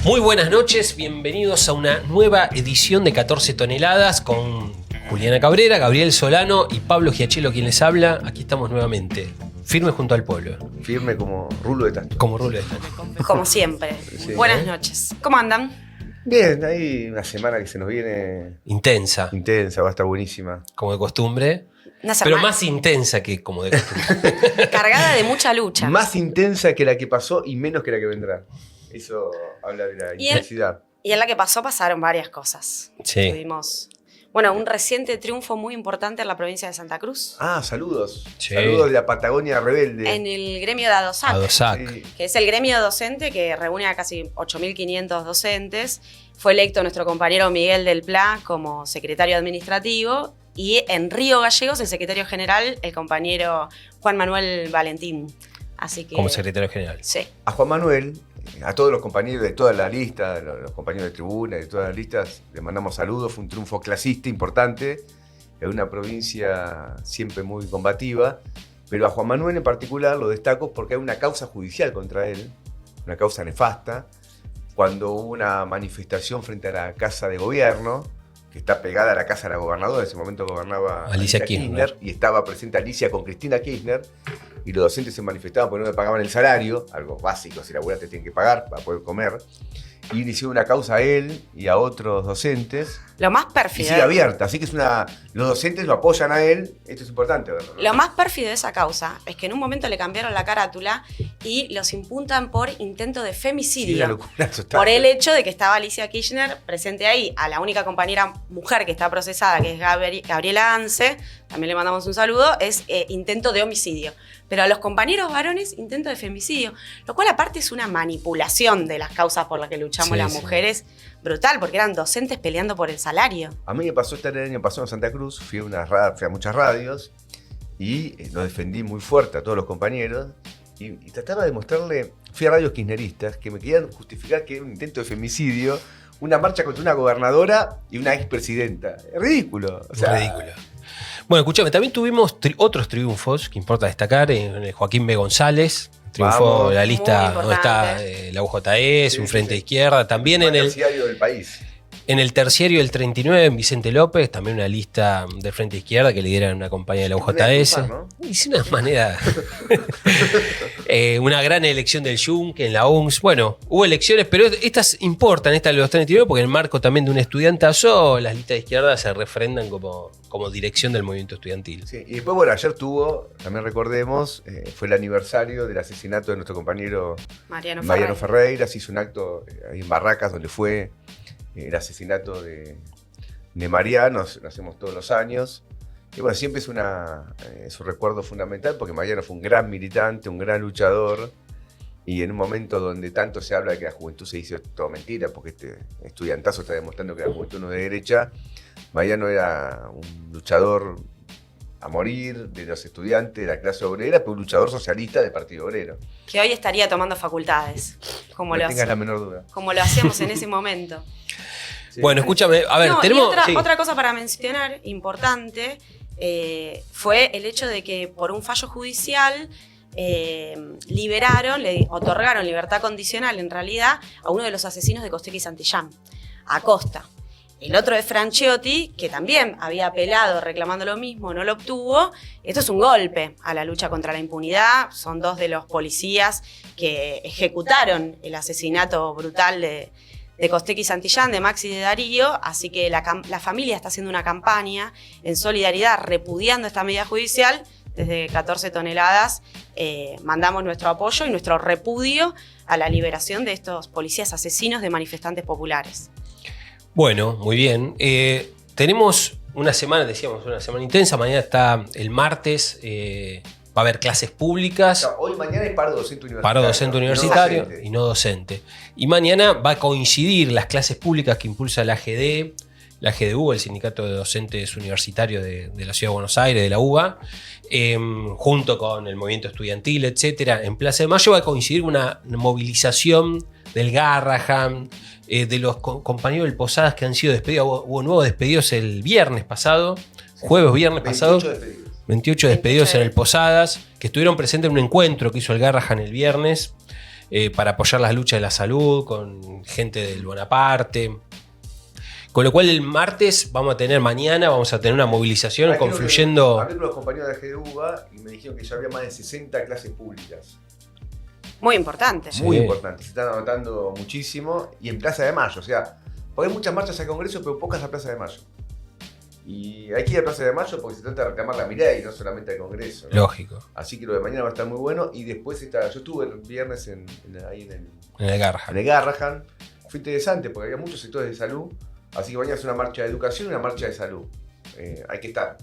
Muy buenas noches, bienvenidos a una nueva edición de 14 toneladas con Juliana Cabrera, Gabriel Solano y Pablo Giachelo quien les habla. Aquí estamos nuevamente, firmes junto al pueblo. Firme como rulo de tanto. Como rulo de tanto. Como siempre. Sí. Buenas noches. ¿Cómo andan? Bien, hay una semana que se nos viene Intensa, va a estar buenísima. como de costumbre. Una Pero semana más intensa que como de costumbre. cargada de mucha lucha. Más intensa que la que pasó y menos que la que vendrá. Eso habla de la intensidad. Y en la que pasaron varias cosas. Sí. Tuvimos, un reciente triunfo muy importante en la provincia de Santa Cruz. Ah, saludos. Sí. Saludos de la Patagonia rebelde. En el gremio de ADOSAC, Adosac. Sí. que es el gremio docente que reúne a casi 8.500 docentes. Fue electo nuestro compañero Miguel del Pla como secretario administrativo. Y en Río Gallegos, el secretario general, el compañero Juan Manuel Valentín. Así que, Como secretario general. sí. A Juan Manuel, a todos los compañeros de toda la lista, los compañeros de tribuna, de todas las listas, les mandamos saludos. Fue un triunfo clasista importante en una provincia siempre muy combativa. Pero a Juan Manuel en particular lo destaco porque hay una causa judicial contra él, una causa nefasta, cuando hubo una manifestación frente a la Casa de Gobierno, que está pegada a la casa de la gobernadora, en ese momento gobernaba Alicia Kirchner. y estaba presente Alicia con Cristina Kirchner, y los docentes se manifestaban porque no le pagaban el salario, algo básico, si laburante tienen que pagar para poder comer, y le hicieron una causa a él y a otros docentes, Lo más y pérfido. sigue abierta, así que los docentes lo apoyan a él, esto es importante verlo, ¿no? Lo más pérfido de esa causa es que en un momento le cambiaron la carátula y los imputan por intento de Sí, femicidio. una locura total. Por el hecho de que estaba Alicia Kirchner presente ahí. A la única compañera mujer que está procesada, que es Gabriela Anse, también le mandamos un saludo, es intento de homicidio. Pero a los compañeros varones, intento de femicidio. Lo cual aparte es una manipulación de las causas por las que luchamos Sí, las sí. mujeres. Brutal, porque eran docentes peleando por el salario. A mí me pasó el año pasado en Santa Cruz, fui a muchas radios y lo defendí muy fuerte a todos los compañeros y trataba de mostrarle, fui a radios kirchneristas que me querían justificar que era un intento de femicidio, una marcha contra una gobernadora y una expresidenta. Es ridículo. O sea, Ridículo. Bueno, escúchame, también tuvimos otros triunfos que importa destacar en el Joaquín B. González. Triunfó Vamos. la lista Muy donde está importante. la UJS, Sí, un sí, frente sí. de izquierda. También el en el, terciario del país. en el terciario del 39, en Vicente López, también una lista del frente de izquierda que lidera una compañía de la UJS. ¿No? Hice una manera. Una gran elección del Yunque en la UNS. Bueno, hubo elecciones, pero estas importan, estas de los 39, porque en el marco también de un estudiantazo, las listas de izquierda se refrendan como dirección del movimiento estudiantil. Sí, y después, bueno, ayer también recordemos, fue el aniversario del asesinato de nuestro compañero Mariano Ferreira. Se hizo un acto ahí en Barracas donde fue el asesinato de Mariano, lo hacemos todos los años. Y bueno, siempre es un recuerdo fundamental porque Mariano fue un gran militante, un gran luchador. Y en un momento donde tanto se habla de que la juventud se dice todo mentira, porque este estudiantazo está demostrando que la juventud no es de derecha, Mariano era un luchador a morir de los estudiantes de la clase obrera, pero un luchador socialista del Partido Obrero. Que hoy estaría tomando facultades, como, No lo, tengas la menor duda. como lo hacíamos en ese momento. Sí. Bueno, escúchame, a ver, No, tenemos. y sí. otra cosa para mencionar, importante, fue el hecho de que por un fallo judicial le otorgaron libertad condicional en realidad a uno de los asesinos de Costecchi y Santillán, Acosta. El otro es Franciotti, que también había apelado reclamando lo mismo, no lo obtuvo. Esto es un golpe a la lucha contra la impunidad. Son dos de los policías que ejecutaron el asesinato brutal de Costecchi y Santillán, de Maxi y de Darío. Así que la familia está haciendo una campaña en solidaridad repudiando esta medida judicial. Desde 14 toneladas mandamos nuestro apoyo y nuestro repudio a la liberación de estos policías asesinos de manifestantes populares. Bueno, muy bien. Tenemos una semana, decíamos, una semana intensa. Mañana está el martes. Va a haber clases públicas. No, hoy mañana es paro docente universitario. Paro docente universitario No docente. y no docente. Y mañana va a coincidir las clases públicas que impulsa la AGD, la GDU, el Sindicato de Docentes Universitarios de la Ciudad de Buenos Aires, de la UBA, junto con el movimiento estudiantil, etcétera. En Plaza de Mayo va a coincidir una movilización del Garrahan, de los compañeros del Posadas que han sido despedidos. Hubo nuevos despedidos el viernes pasado, viernes pasado. 28 despedidos en el Posadas, que estuvieron presentes en un encuentro que hizo el Garrahan el viernes. para apoyar las luchas de la salud, con gente del Bonaparte. Con lo cual el martes vamos a tener una movilización confluyendo... Hablé con los compañeros de GDUBA y me dijeron que ya había más de 60 clases públicas. Muy importante. Sí. Muy importante. Se están anotando muchísimo. Y en Plaza de Mayo. O sea, porque hay muchas marchas al Congreso, pero pocas a Plaza de Mayo. Y hay que ir a Plaza de Mayo porque se trata de reclamar la Milei, no solamente al Congreso, ¿no? Lógico. Así que lo de mañana va a estar muy bueno. Y después yo estuve el viernes ahí en el Garrahan. En el Garrahan. Fue interesante porque había muchos sectores de salud. Así que mañana es una marcha de educación y una marcha de salud. Hay que estar.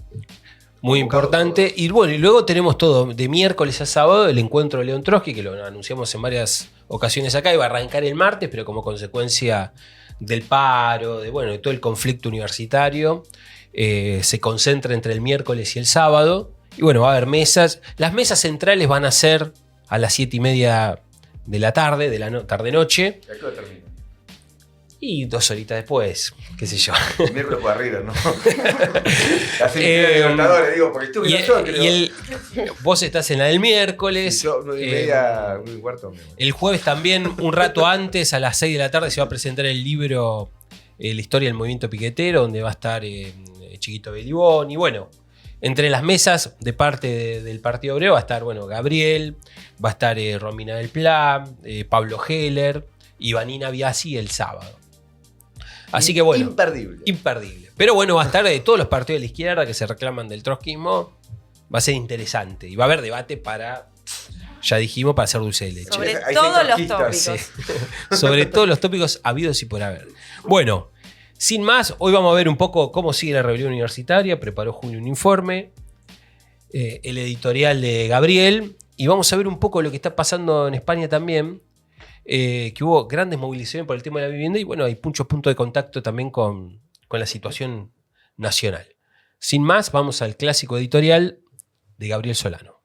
Muy importante. Todo. Y bueno, y luego tenemos todo. De miércoles a sábado el encuentro de León Trotsky, que lo anunciamos en varias ocasiones acá. Iba a arrancar el martes, pero como consecuencia del paro, de todo el conflicto universitario, se concentra entre el miércoles y el sábado. Y bueno, va a haber mesas. Las mesas centrales van a ser a las 7:30 de la tarde, de la tarde-noche. ¿A qué hora termina? Y 2 horitas después, qué sé yo. El miércoles por arriba, ¿no? Así Libertadores, digo, porque estuve vos estás en la del miércoles. Y yo, 9:30, 9:15. El jueves también, un rato antes, a las 6 de la tarde, se va a presentar el libro La historia del movimiento piquetero, donde va a estar Chiquito Belibón. Y bueno, entre las mesas de parte del Partido Obrero va a estar, Gabriel, va a estar Romina del Pla, Pablo Heller y Vanina Biasi el sábado. Así que bueno. Imperdible. Pero bueno, va a estar de todos los partidos de la izquierda que se reclaman del trotskismo. Va a ser interesante. Y va a haber debate para, ya dijimos, para hacer dulce de leche. Sobre todos los tópicos. Sí. Sobre todos los tópicos habidos y por haber. Bueno, sin más, hoy vamos a ver un poco cómo sigue la rebelión universitaria. Preparó Julio un informe. El editorial de Gabriel. Y vamos a ver un poco lo que está pasando en España también. Que hubo grandes movilizaciones por el tema de la vivienda y bueno, hay muchos puntos de contacto también con la situación nacional. Sin más, vamos al clásico editorial de Gabriel Solano.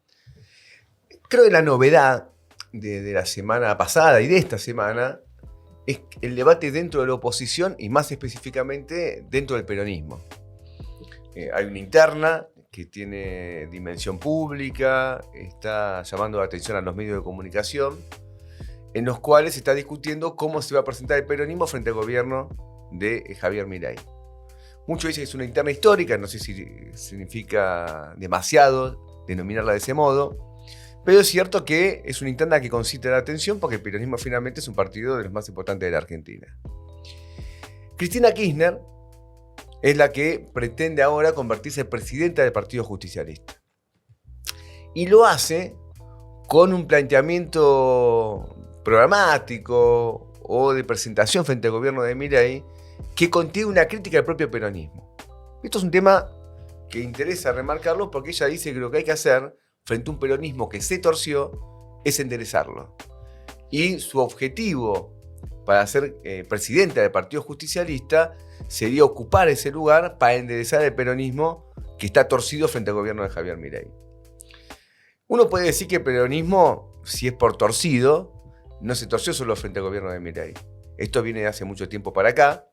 Creo que la novedad de la semana pasada y de esta semana es el debate dentro de la oposición y más específicamente dentro del peronismo. Hay una interna que tiene dimensión pública, está llamando la atención a los medios de comunicación, en los cuales se está discutiendo cómo se va a presentar el peronismo frente al gobierno de Javier Milei. Muchos dicen que es una interna histórica, no sé si significa demasiado denominarla de ese modo, pero es cierto que es una interna que concita la atención porque el peronismo finalmente es un partido de los más importantes de la Argentina. Cristina Kirchner es la que pretende ahora convertirse en presidenta del Partido Justicialista. Y lo hace con un planteamiento programático o de presentación frente al gobierno de Milei que contiene una crítica al propio peronismo. Esto es un tema que interesa remarcarlo porque ella dice que lo que hay que hacer frente a un peronismo que se torció es enderezarlo. Y su objetivo para ser presidenta del Partido Justicialista sería ocupar ese lugar para enderezar el peronismo que está torcido frente al gobierno de Javier Milei. Uno puede decir que el peronismo, si es por torcido, no se torció solo frente al gobierno de Milei. Esto viene de hace mucho tiempo para acá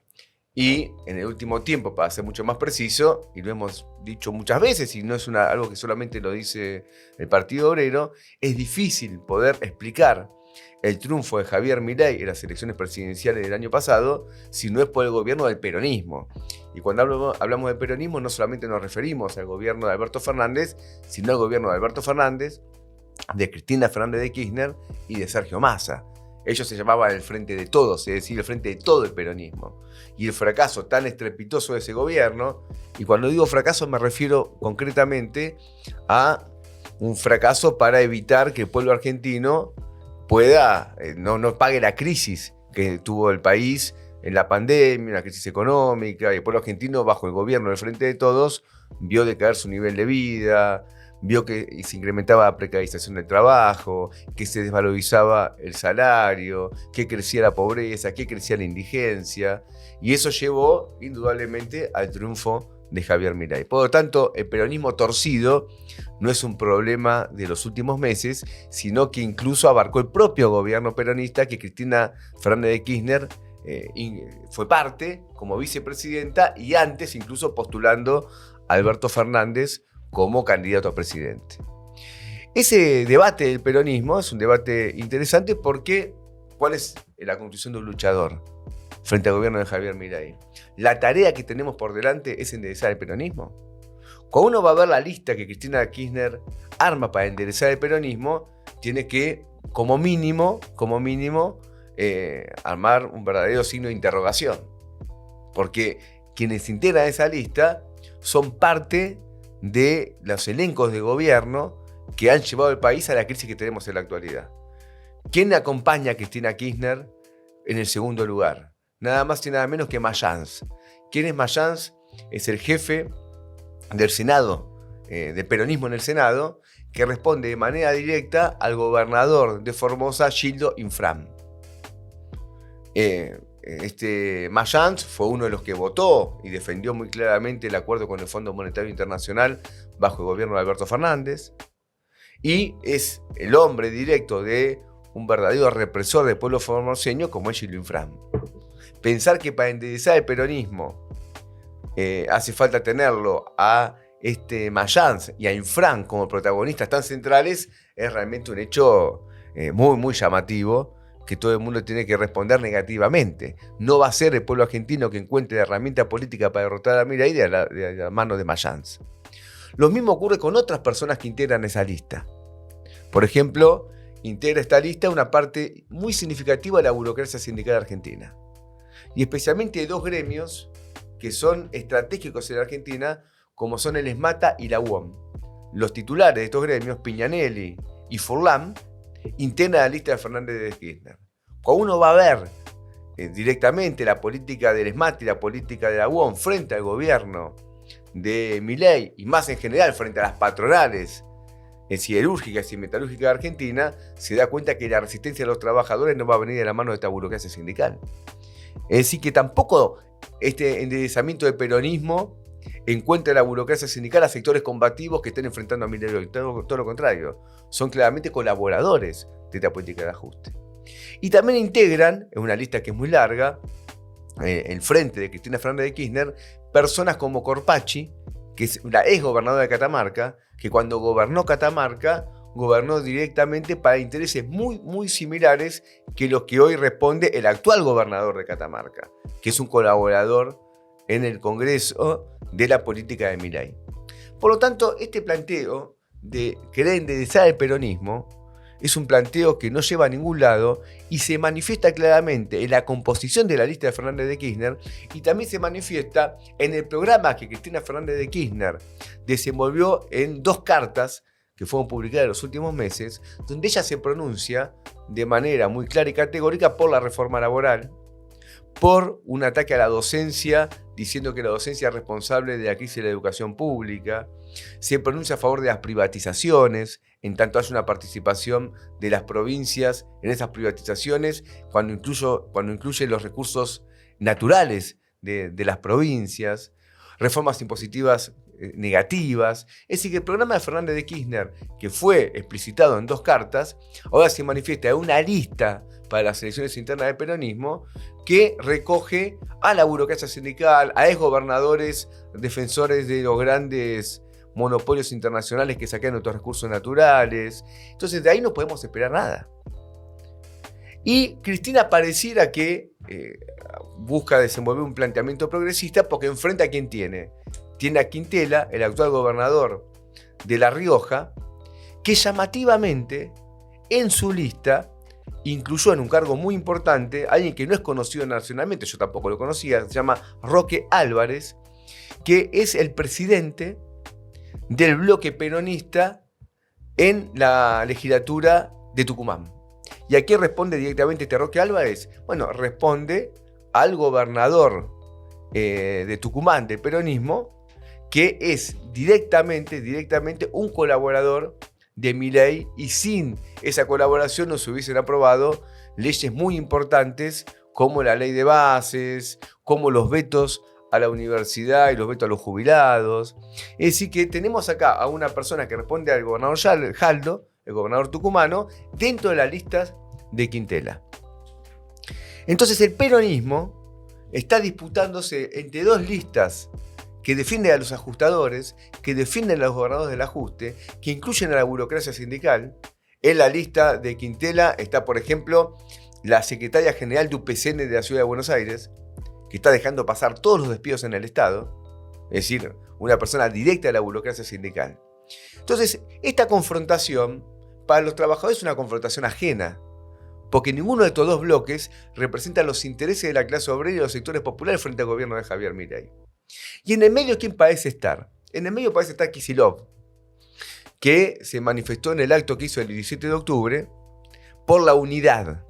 y en el último tiempo, para ser mucho más preciso, y lo hemos dicho muchas veces y no es algo que solamente lo dice el Partido Obrero, es difícil poder explicar el triunfo de Javier Milei en las elecciones presidenciales del año pasado si no es por el gobierno del peronismo. Y cuando hablamos de peronismo no solamente nos referimos al gobierno de Alberto Fernández, sino al gobierno de Alberto Fernández, de Cristina Fernández de Kirchner y de Sergio Massa. Ellos se llamaban el Frente de Todos, es decir, el Frente de todo el peronismo. Y el fracaso tan estrepitoso de ese gobierno, y cuando digo fracaso me refiero concretamente a un fracaso para evitar que el pueblo argentino pueda, no pague la crisis que tuvo el país en la pandemia, una crisis económica, y el pueblo argentino bajo el gobierno del Frente de Todos vio decaer su nivel de vida, vio que se incrementaba la precarización del trabajo, que se desvalorizaba el salario, que crecía la pobreza, que crecía la indigencia, y eso llevó indudablemente al triunfo de Javier Milei. Por lo tanto, el peronismo torcido no es un problema de los últimos meses, sino que incluso abarcó el propio gobierno peronista que Cristina Fernández de Kirchner fue parte como vicepresidenta y antes incluso postulando a Alberto Fernández como candidato a presidente. Ese debate del peronismo es un debate interesante porque ¿cuál es la conclusión de un luchador frente al gobierno de Javier Milei? La tarea que tenemos por delante es enderezar el peronismo. Cuando uno va a ver la lista que Cristina Kirchner arma para enderezar el peronismo, tiene que, como mínimo, armar un verdadero signo de interrogación. Porque quienes integran esa lista son parte de los elencos de gobierno que han llevado al país a la crisis que tenemos en la actualidad. ¿Quién acompaña a Cristina Kirchner en el segundo lugar? Nada más y nada menos que Mayans. ¿Quién es Mayans? Es el jefe del Senado, del peronismo en el Senado, que responde de manera directa al gobernador de Formosa, Gildo Infram. Mayans fue uno de los que votó y defendió muy claramente el acuerdo con el Fondo Monetario Internacional bajo el gobierno de Alberto Fernández, y es el hombre directo de un verdadero represor del pueblo formoseño como es Gildo Infram. Pensar que para enderezar el peronismo hace falta tenerlo a Mayans y a Infram como protagonistas tan centrales es realmente un hecho muy, muy llamativo, que todo el mundo tiene que responder negativamente. No va a ser el pueblo argentino que encuentre la herramienta política para derrotar a Milei de la mano de Mayans. Lo mismo ocurre con otras personas que integran esa lista. Por ejemplo, integra esta lista una parte muy significativa de la burocracia sindical argentina. Y especialmente de dos gremios que son estratégicos en la Argentina, como son el ESMATA y la UOM. Los titulares de estos gremios, Piñanelli y Furlan, integran la lista de Fernández de Kirchner. Cuando uno va a ver directamente la política del ESMATA y la política de la UOM frente al gobierno de Milei, y más en general frente a las patronales siderúrgicas y metalúrgicas de Argentina, se da cuenta que la resistencia de los trabajadores no va a venir de la mano de esta burocracia sindical. Es decir, que tampoco este enderezamiento del peronismo encuentra la burocracia sindical a sectores combativos que estén enfrentando a Milei hoy. Todo lo contrario, son claramente colaboradores de esta política de ajuste. Y también integran, en una lista que es muy larga, el frente de Cristina Fernández de Kirchner, personas como Corpacci, que es la ex gobernadora de Catamarca, que cuando gobernó Catamarca, gobernó directamente para intereses muy, muy similares que los que hoy responde el actual gobernador de Catamarca, que es un colaborador en el Congreso de la política de Milei. Por lo tanto, este planteo de querer enderezar el peronismo es un planteo que no lleva a ningún lado y se manifiesta claramente en la composición de la lista de Fernández de Kirchner, y también se manifiesta en el programa que Cristina Fernández de Kirchner desenvolvió en 2 cartas que fueron publicadas en los últimos meses, donde ella se pronuncia de manera muy clara y categórica por la reforma laboral, por un ataque a la docencia, diciendo que la docencia es responsable de la crisis de la educación pública, se pronuncia a favor de las privatizaciones, en tanto hay una participación de las provincias en esas privatizaciones, cuando incluye los recursos naturales de las provincias, reformas impositivas negativas. Es decir, que el programa de Fernández de Kirchner, que fue explicitado en 2 cartas, ahora se manifiesta en una lista para las elecciones internas del peronismo que recoge a la burocracia sindical, a exgobernadores defensores de los grandes monopolios internacionales que saquean nuestros recursos naturales. Entonces, de ahí no podemos esperar nada. Y Cristina pareciera que busca desenvolver un planteamiento progresista porque enfrenta a quien tiene. Tiene a Quintela, el actual gobernador de La Rioja, que llamativamente en su lista incluyó en un cargo muy importante a alguien que no es conocido nacionalmente, yo tampoco lo conocía, se llama Roque Álvarez, que es el presidente del bloque peronista en la legislatura de Tucumán. ¿Y a qué responde directamente este Roque Álvarez? Bueno, responde al gobernador de Tucumán del peronismo, que es directamente un colaborador de Milei, y sin esa colaboración no se hubiesen aprobado leyes muy importantes como la ley de bases, como los vetos a la universidad y los vetos a los jubilados. Es decir, que tenemos acá a una persona que responde al gobernador Jaldo, el gobernador tucumano, dentro de las listas de Quintela. Entonces el peronismo está disputándose entre 2 listas que defiende a los ajustadores, que defiende a los gobernadores del ajuste, que incluyen a la burocracia sindical. En la lista de Quintela está, por ejemplo, la secretaria general de UPCN de la Ciudad de Buenos Aires, que está dejando pasar todos los despidos en el Estado, es decir, una persona directa de la burocracia sindical. Entonces, esta confrontación para los trabajadores es una confrontación ajena, porque ninguno de estos dos bloques representa los intereses de la clase obrera y los sectores populares frente al gobierno de Javier Milei. Y en el medio, ¿quién parece estar? En el medio parece estar Kicillof, que se manifestó en el acto que hizo el 17 de octubre por la unidad.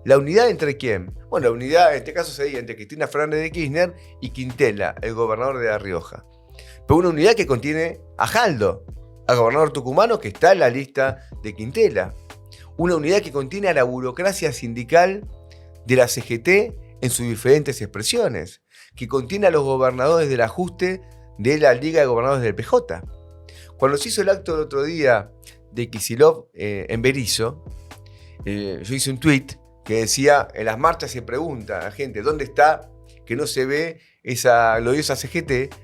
¿La unidad entre quién? Bueno, la unidad en este caso sería entre Cristina Fernández de Kirchner y Quintela, el gobernador de La Rioja. Pero una unidad que contiene a Jaldo, al gobernador tucumano que está en la lista de Quintela. Una unidad que contiene a la burocracia sindical de la CGT en sus diferentes expresiones, que contiene a los gobernadores del ajuste de la Liga de Gobernadores del PJ. Cuando se hizo el acto el otro día de Kicillof en Berisso, yo hice un tuit que decía, en las marchas se pregunta a la gente, ¿dónde está? Que no se ve esa gloriosa CGT.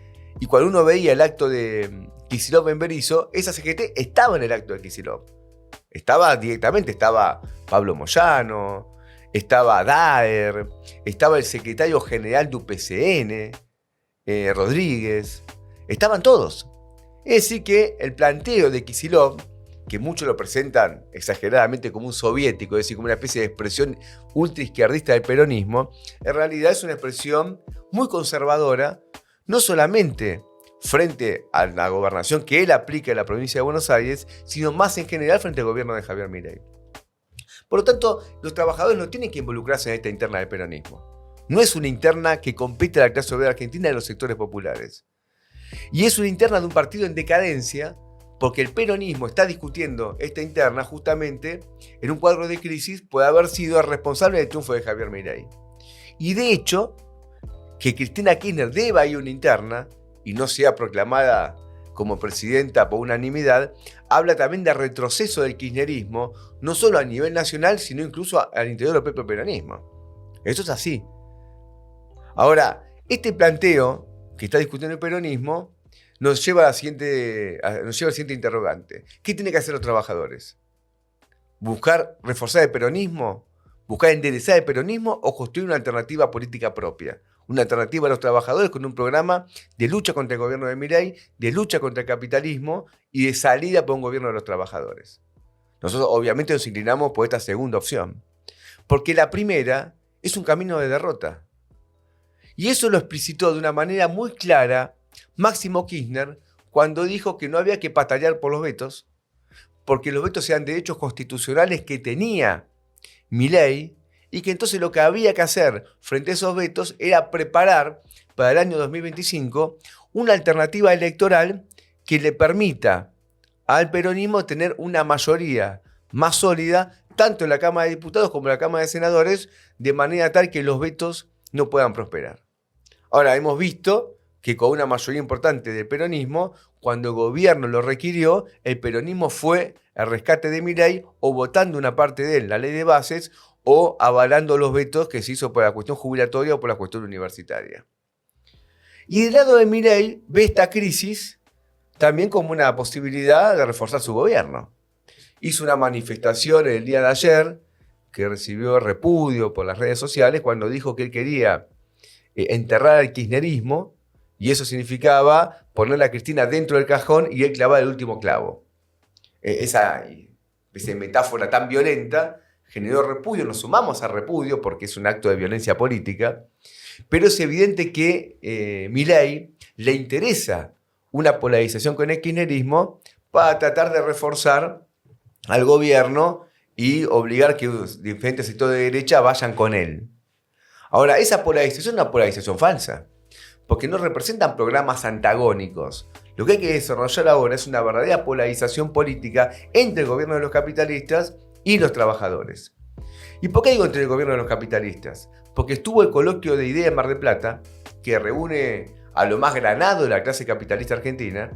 Y cuando uno veía el acto de Kicillof en Berisso, esa CGT estaba en el acto de Kicillof. Estaba directamente, estaba Pablo Moyano, estaba Daer, estaba el secretario general de UPCN, Rodríguez, estaban todos. Es decir que el planteo de Kicillof, que muchos lo presentan exageradamente como un soviético, es decir, como una especie de expresión ultraizquierdista del peronismo, en realidad es una expresión muy conservadora, no solamente frente a la gobernación que él aplica en la provincia de Buenos Aires, sino más en general frente al gobierno de Javier Milei. Por lo tanto, los trabajadores no tienen que involucrarse en esta interna del peronismo. No es una interna que compete a la clase obrera argentina y a los sectores populares. Y es una interna de un partido en decadencia, porque el peronismo está discutiendo esta interna justamente en un cuadro de crisis, puede haber sido el responsable del triunfo de Javier Milei. Y de hecho, que Cristina Kirchner deba ir a una interna y no sea proclamada como presidenta por unanimidad, habla también de retroceso del kirchnerismo, no solo a nivel nacional, sino incluso al interior del propio peronismo. Eso es así. Ahora, este planteo que está discutiendo el peronismo nos lleva al siguiente interrogante. ¿Qué tienen que hacer los trabajadores? ¿Buscar reforzar el peronismo? ¿Buscar enderezar el peronismo o construir una alternativa política propia? Una alternativa a los trabajadores con un programa de lucha contra el gobierno de Milei, de lucha contra el capitalismo y de salida por un gobierno de los trabajadores. Nosotros obviamente nos inclinamos por esta segunda opción, porque la primera es un camino de derrota. Y eso lo explicitó de una manera muy clara Máximo Kirchner cuando dijo que no había que batallar por los vetos, porque los vetos eran derechos constitucionales que tenía Milei, y que entonces lo que había que hacer frente a esos vetos era preparar para el año 2025 una alternativa electoral que le permita al peronismo tener una mayoría más sólida, tanto en la Cámara de Diputados como en la Cámara de Senadores, de manera tal que los vetos no puedan prosperar. Ahora, hemos visto que con una mayoría importante del peronismo, cuando el gobierno lo requirió, el peronismo fue al rescate de Milei o votando una parte de él, la ley de bases, o avalando los vetos que se hizo por la cuestión jubilatoria o por la cuestión universitaria. Y del lado de Milei ve esta crisis también como una posibilidad de reforzar su gobierno. Hizo una manifestación el día de ayer que recibió repudio por las redes sociales cuando dijo que él quería enterrar al kirchnerismo y eso significaba poner a Cristina dentro del cajón y él clavar el último clavo. Esa metáfora tan violenta generó repudio, nos sumamos al repudio porque es un acto de violencia política, pero es evidente que Milei le interesa una polarización con el kirchnerismo para tratar de reforzar al gobierno y obligar que los diferentes sectores de derecha vayan con él. Ahora, esa polarización es una polarización falsa, porque no representan programas antagónicos. Lo que hay que desarrollar ahora es una verdadera polarización política entre el gobierno de los capitalistas y los trabajadores. ¿Y por qué digo entre el gobierno de los capitalistas? Porque estuvo el coloquio de ideas en Mar del Plata, que reúne a lo más granado de la clase capitalista argentina,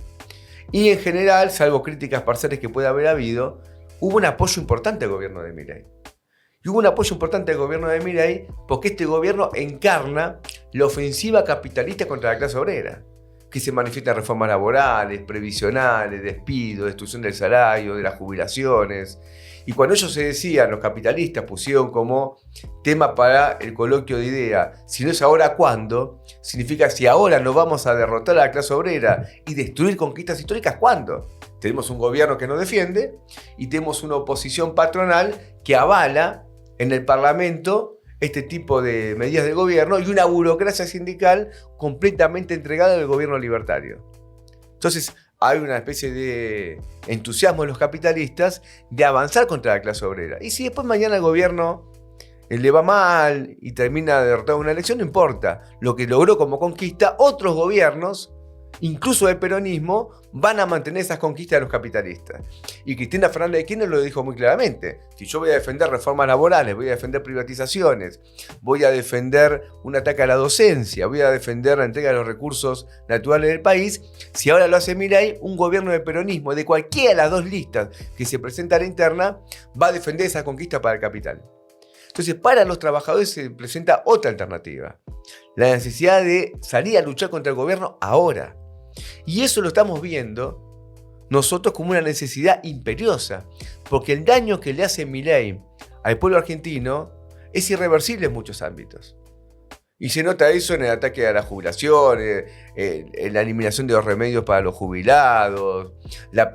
y en general, salvo críticas parciales que pueda haber habido, hubo un apoyo importante al gobierno de Milei. Y hubo un apoyo importante al gobierno de Milei porque este gobierno encarna la ofensiva capitalista contra la clase obrera. que se manifiestan reformas laborales, previsionales, despidos, destrucción del salario, de las jubilaciones. Y cuando ellos se decían, los capitalistas pusieron como tema para el coloquio de idea, si no es ahora, ¿cuándo? Significa, si ahora no vamos a derrotar a la clase obrera y destruir conquistas históricas, ¿cuándo? Tenemos un gobierno que nos defiende y tenemos una oposición patronal que avala en el Parlamento este tipo de medidas del gobierno y una burocracia sindical completamente entregada al gobierno libertario. Entonces, hay una especie de entusiasmo en los capitalistas de avanzar contra la clase obrera. Y si después mañana el gobierno le va mal y termina derrotando una elección, no importa. Lo que logró como conquista, otros gobiernos, incluso el peronismo, van a mantener esas conquistas de los capitalistas. Y Cristina Fernández de Kirchner lo dijo muy claramente. Si yo voy a defender reformas laborales, voy a defender privatizaciones, voy a defender un ataque a la docencia, voy a defender la entrega de los recursos naturales del país, si ahora lo hace Milei, un gobierno de peronismo de cualquiera de las dos listas que se presenta a la interna, va a defender esa conquista para el capital. Entonces, para los trabajadores se presenta otra alternativa. La necesidad de salir a luchar contra el gobierno ahora. Y eso lo estamos viendo nosotros como una necesidad imperiosa, porque el daño que le hace Milei al pueblo argentino es irreversible en muchos ámbitos. Y se nota eso en el ataque a la jubilación, en la eliminación de los remedios para los jubilados, la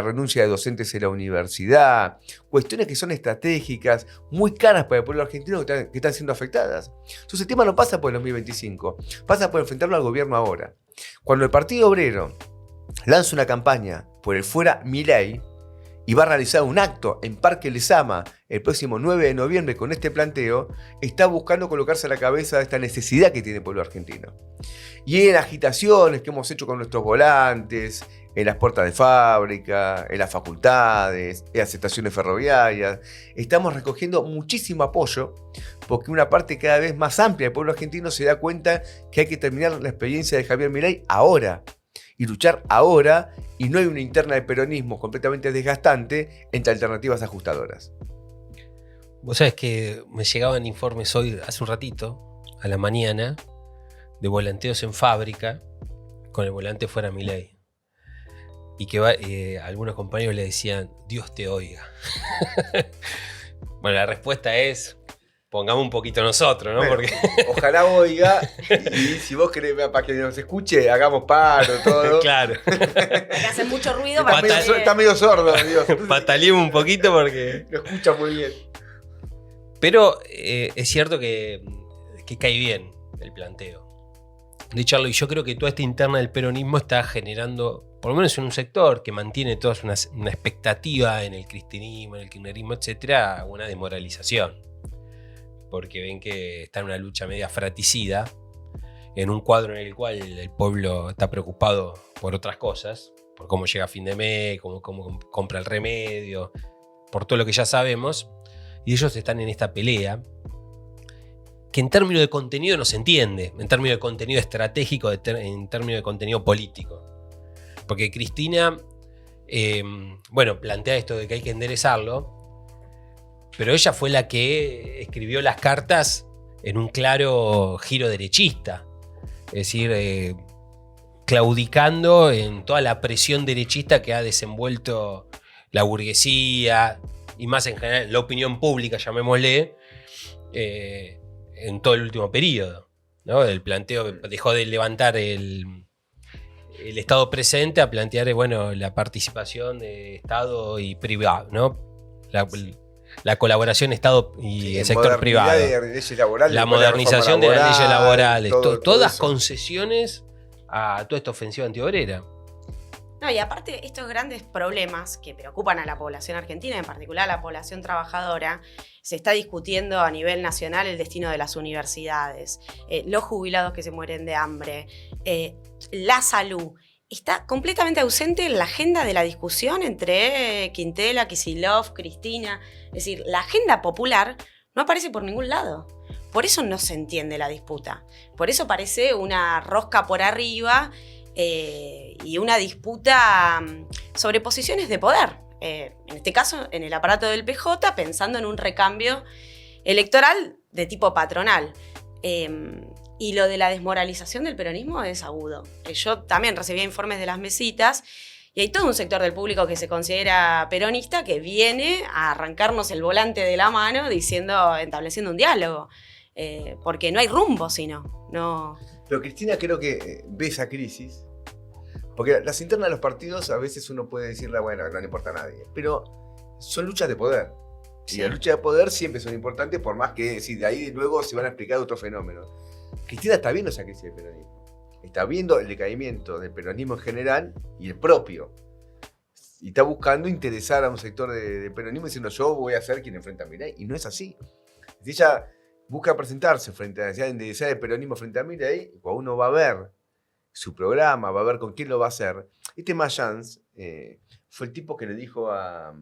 renuncia de docentes en la universidad, cuestiones que son estratégicas, muy caras para el pueblo argentino que están siendo afectadas. Entonces el tema no pasa por el 2025, pasa por enfrentarlo al gobierno ahora. Cuando el Partido Obrero lanza una campaña por el fuera Milei y va a realizar un acto en Parque Lezama el próximo 9 de noviembre con este planteo, está buscando colocarse a la cabeza de esta necesidad que tiene el pueblo argentino. Y en agitaciones que hemos hecho con nuestros volantes, en las puertas de fábrica, en las facultades, en las estaciones ferroviarias, estamos recogiendo muchísimo apoyo porque una parte cada vez más amplia del pueblo argentino se da cuenta que hay que terminar la experiencia de Javier Milei ahora y luchar ahora, y no hay una interna de peronismo completamente desgastante entre alternativas ajustadoras. Vos sabés que me llegaban informes hoy, hace un ratito, a la mañana, de volanteos en fábrica, con el volante fuera Milei. Y que algunos compañeros le decían, Dios te oiga. Bueno, la respuesta es, pongamos un poquito nosotros, ¿no? Bueno, porque ojalá oiga, y si vos querés para que nos escuche, hagamos paro, todo. Claro. Hay que hacer mucho ruido para está medio sordo, Dios. Pataleemos un poquito porque lo escucha muy bien. Pero es cierto que cae bien el planteo de Charlo, y yo creo que toda esta interna del peronismo está generando, por lo menos en un sector que mantiene toda una expectativa en el cristianismo, en el kirchnerismo, etcétera, una desmoralización. Porque ven que está en una lucha media fratricida, en un cuadro en el cual el pueblo está preocupado por otras cosas, por cómo llega a fin de mes, cómo compra el remedio, por todo lo que ya sabemos, y ellos están en esta pelea que en términos de contenido no se entiende, en términos de contenido estratégico, en términos de contenido político. Porque Cristina, plantea esto de que hay que enderezarlo, pero ella fue la que escribió las cartas en un claro giro derechista. Es decir, claudicando en toda la presión derechista que ha desenvuelto la burguesía y más en general la opinión pública, llamémosle, en todo el último periodo, ¿no? El planteo dejó de levantar el Estado presente a plantear la participación de Estado y privado, ¿no? La colaboración Estado y el sector privado. La modernización de las leyes laborales. Todas concesiones a toda esta ofensiva antiobrera. No, y aparte, estos grandes problemas que preocupan a la población argentina, en particular a la población trabajadora, se está discutiendo a nivel nacional el destino de las universidades, los jubilados que se mueren de hambre, la salud. Está completamente ausente en la agenda de la discusión entre Quintela, Kicillof, Cristina. Es decir, la agenda popular no aparece por ningún lado. Por eso no se entiende la disputa. Por eso parece una rosca por arriba y una disputa sobre posiciones de poder. En este caso, en el aparato del PJ, pensando en un recambio electoral de tipo patronal. Y lo de la desmoralización del peronismo es agudo. Yo también recibía informes de las mesitas y hay todo un sector del público que se considera peronista que viene a arrancarnos el volante de la mano estableciendo un diálogo. Porque no hay rumbo, sino. No. Pero Cristina creo que ve esa crisis. Porque las internas de los partidos a veces uno puede decirle, bueno, no le importa a nadie. Pero son luchas de poder. Sí. Y las luchas de poder siempre son importantes, por más que de ahí luego se van a explicar otros fenómenos. Cristina está viendo esa crisis del peronismo. Está viendo el decaimiento del peronismo en general y el propio. Y está buscando interesar a un sector del peronismo diciendo, yo voy a ser quien enfrenta a Milei. Y no es así. Ella busca presentarse frente a la necesidad de enderezar el peronismo frente a Milei, y cuando uno va a ver su programa, va a ver con quién lo va a hacer. Mayans fue el tipo que le dijo a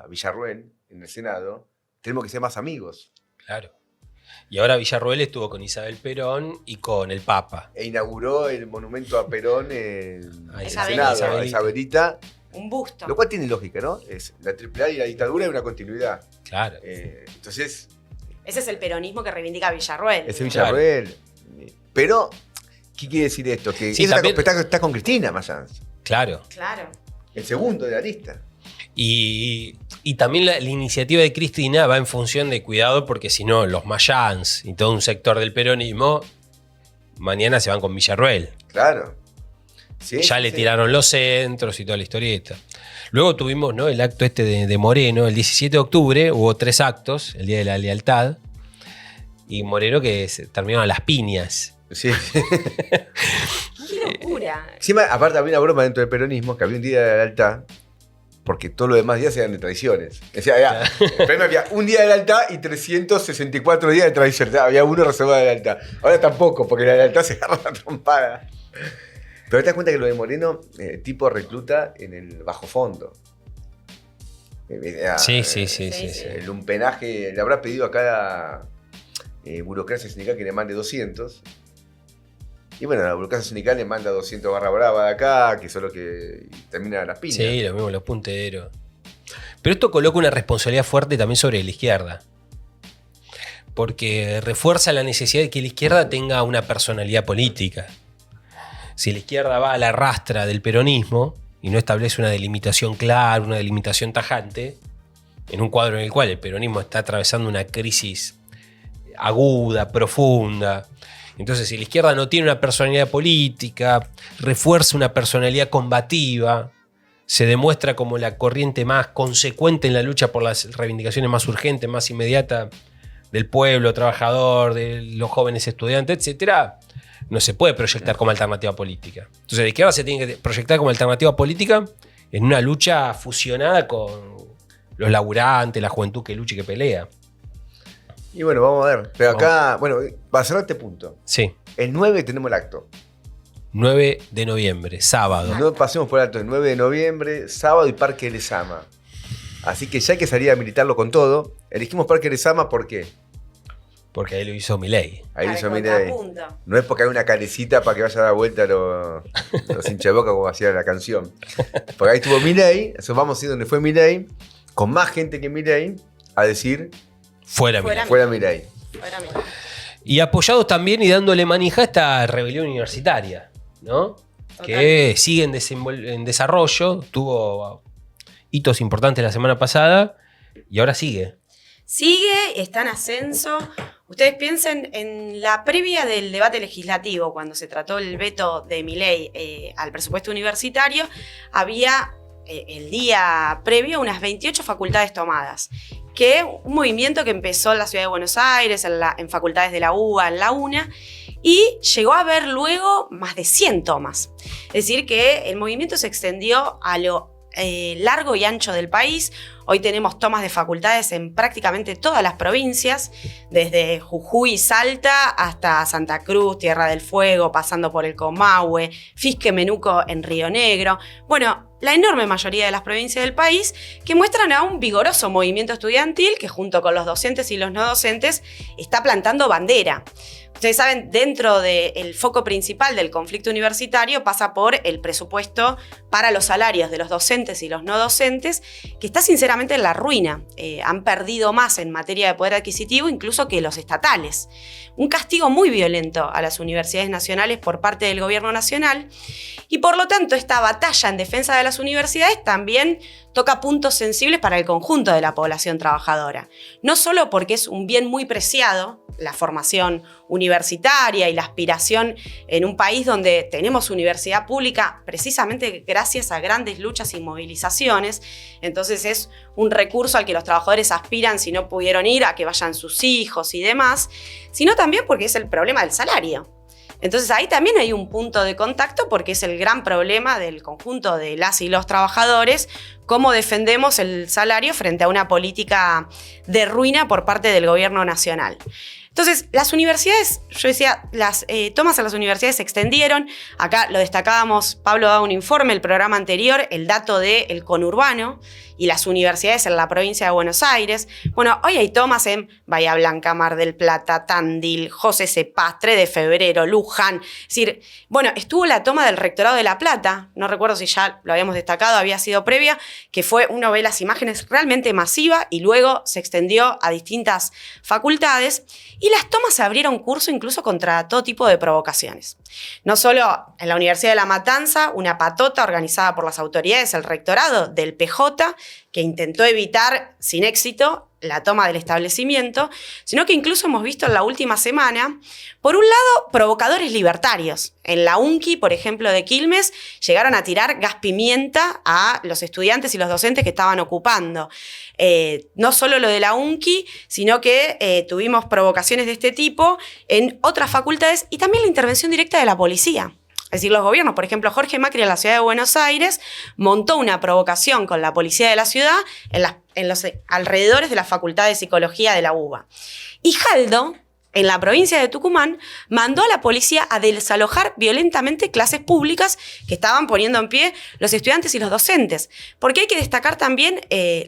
Villarroel en el Senado, tenemos que ser más amigos. Claro. Y ahora Villarroel estuvo con Isabel Perón y con el Papa. E inauguró el monumento a Perón en el Senado, a Isabelita. Un busto. Lo cual tiene lógica, ¿no? Es la AAA y la dictadura es una continuidad. Claro. Entonces... Ese es el peronismo que reivindica Villarroel. Ese Villarroel. Claro. Pero, ¿qué quiere decir esto? Que sí, también... está con Cristina Mayans. Claro. Claro. El segundo de la lista. Y también la iniciativa de Cristina va en función de cuidado, porque si no, los Mayans y todo un sector del peronismo mañana se van con Villarroel. Claro. Sí, ya le tiraron los centros y toda la historieta. Luego tuvimos, ¿no?, el acto de Moreno. El 17 de octubre hubo 3 actos, el Día de la Lealtad. Y Moreno que terminaron a las piñas. Sí. ¡Qué locura! Encima, aparte había una broma dentro del peronismo, que había un Día de la Lealtad, porque todos los demás días eran de traiciones. O sea, había un Día de la Lealtad y 364 días de traición. Había uno reservado de la lealtad. Ahora tampoco, porque la lealtad se agarra la trompada. Pero te das cuenta que lo de Moreno, tipo recluta en el bajo fondo. Sí. El lumpenaje, le habrá pedido a cada burocracia sindical que le mande 200. Y bueno, la burocracia sindical le manda 200 barra brava de acá, que son los que terminan las piñas. Sí, lo mismo, los punteros. Pero esto coloca una responsabilidad fuerte también sobre la izquierda. Porque refuerza la necesidad de que la izquierda tenga una personalidad política. Si la izquierda va a la rastra del peronismo y no establece una delimitación clara, una delimitación tajante, en un cuadro en el cual el peronismo está atravesando una crisis aguda, profunda. Entonces, si la izquierda no tiene una personalidad política, refuerza una personalidad combativa, se demuestra como la corriente más consecuente en la lucha por las reivindicaciones más urgentes, más inmediatas del pueblo trabajador, de los jóvenes estudiantes, etc., no se puede proyectar como alternativa política. Entonces, la izquierda se tiene que proyectar como alternativa política en una lucha fusionada con los laburantes, la juventud que lucha y que pelea. Y bueno, vamos a ver. Pero acá, bueno, para cerrar este punto. Sí. El 9 tenemos el acto. 9 de noviembre, sábado. No pasemos por alto. El 9 de noviembre, sábado, y Parque Lezama. Así que ya hay que salir a militarlo con todo. Elegimos Parque Lezama, ¿por qué? Porque ahí lo hizo Milei. Ahí lo hizo Milei. No es porque hay una carecita para que vaya a dar vuelta los hinchas de Boca como hacía la canción. Porque ahí estuvo Milei, eso vamos a ir donde fue Milei, con más gente que Milei, a decir... Fuera Milei. Y apoyados también y dándole manija a esta rebelión universitaria, ¿no? Total. Que sigue en desarrollo, tuvo hitos importantes la semana pasada y ahora sigue. Sigue, está en ascenso. Ustedes piensen en la previa del debate legislativo, cuando se trató el veto de Milei al presupuesto universitario, había el día previo unas 28 facultades tomadas, que un movimiento que empezó en la ciudad de Buenos Aires, en facultades de la UBA, en la UNA, y llegó a haber luego más de 100 tomas. Es decir, que el movimiento se extendió a lo largo y ancho del país. Hoy tenemos tomas de facultades en prácticamente todas las provincias, desde Jujuy y Salta hasta Santa Cruz, Tierra del Fuego, pasando por el Comahue, Fisque Menuco en Río Negro. Bueno, la enorme mayoría de las provincias del país, que muestran a un vigoroso movimiento estudiantil que junto con los docentes y los no docentes está plantando bandera. Ustedes saben, dentro del foco principal del conflicto universitario pasa por el presupuesto para los salarios de los docentes y los no docentes, que está sinceramente en la ruina. Han perdido más en materia de poder adquisitivo incluso que los estatales. Un castigo muy violento a las universidades nacionales por parte del gobierno nacional y por lo tanto esta batalla en defensa de las universidades también toca puntos sensibles para el conjunto de la población trabajadora. No solo porque es un bien muy preciado, la formación universitaria y la aspiración en un país donde tenemos universidad pública precisamente gracias a grandes luchas y movilizaciones, entonces es un recurso al que los trabajadores aspiran si no pudieron ir a que vayan sus hijos y demás, sino también porque es el problema del salario. Entonces ahí también hay un punto de contacto porque es el gran problema del conjunto de las y los trabajadores, cómo defendemos el salario frente a una política de ruina por parte del gobierno nacional. Entonces, las universidades, yo decía, las tomas a las universidades se extendieron. Acá lo destacábamos, Pablo daba un informe, el programa anterior, el dato del conurbano y las universidades en la provincia de Buenos Aires. Bueno, hoy hay tomas en Bahía Blanca, Mar del Plata, Tandil, José Cepaz, 3 de Febrero, Luján. Es decir, bueno, estuvo la toma del Rectorado de La Plata, no recuerdo si ya lo habíamos destacado, había sido previa, que fue, uno ve las imágenes, realmente masiva y luego se extendió a distintas facultades. Y las tomas se abrieron curso incluso contra todo tipo de provocaciones. No solo en la Universidad de La Matanza, una patota organizada por las autoridades, el rectorado del PJ, que intentó evitar sin éxito la toma del establecimiento, sino que incluso hemos visto en la última semana, por un lado, provocadores libertarios. En la UNCI, por ejemplo, de Quilmes, llegaron a tirar gas pimienta a los estudiantes y los docentes que estaban ocupando. No solo lo de la UNCI, sino que tuvimos provocaciones de este tipo en otras facultades y también la intervención directa de la policía. Es decir, los gobiernos, por ejemplo, Jorge Macri en la ciudad de Buenos Aires montó una provocación con la policía de la ciudad en los alrededores de la Facultad de Psicología de la UBA. Y Jaldo, en la provincia de Tucumán, mandó a la policía a desalojar violentamente clases públicas que estaban poniendo en pie los estudiantes y los docentes. Porque hay que destacar también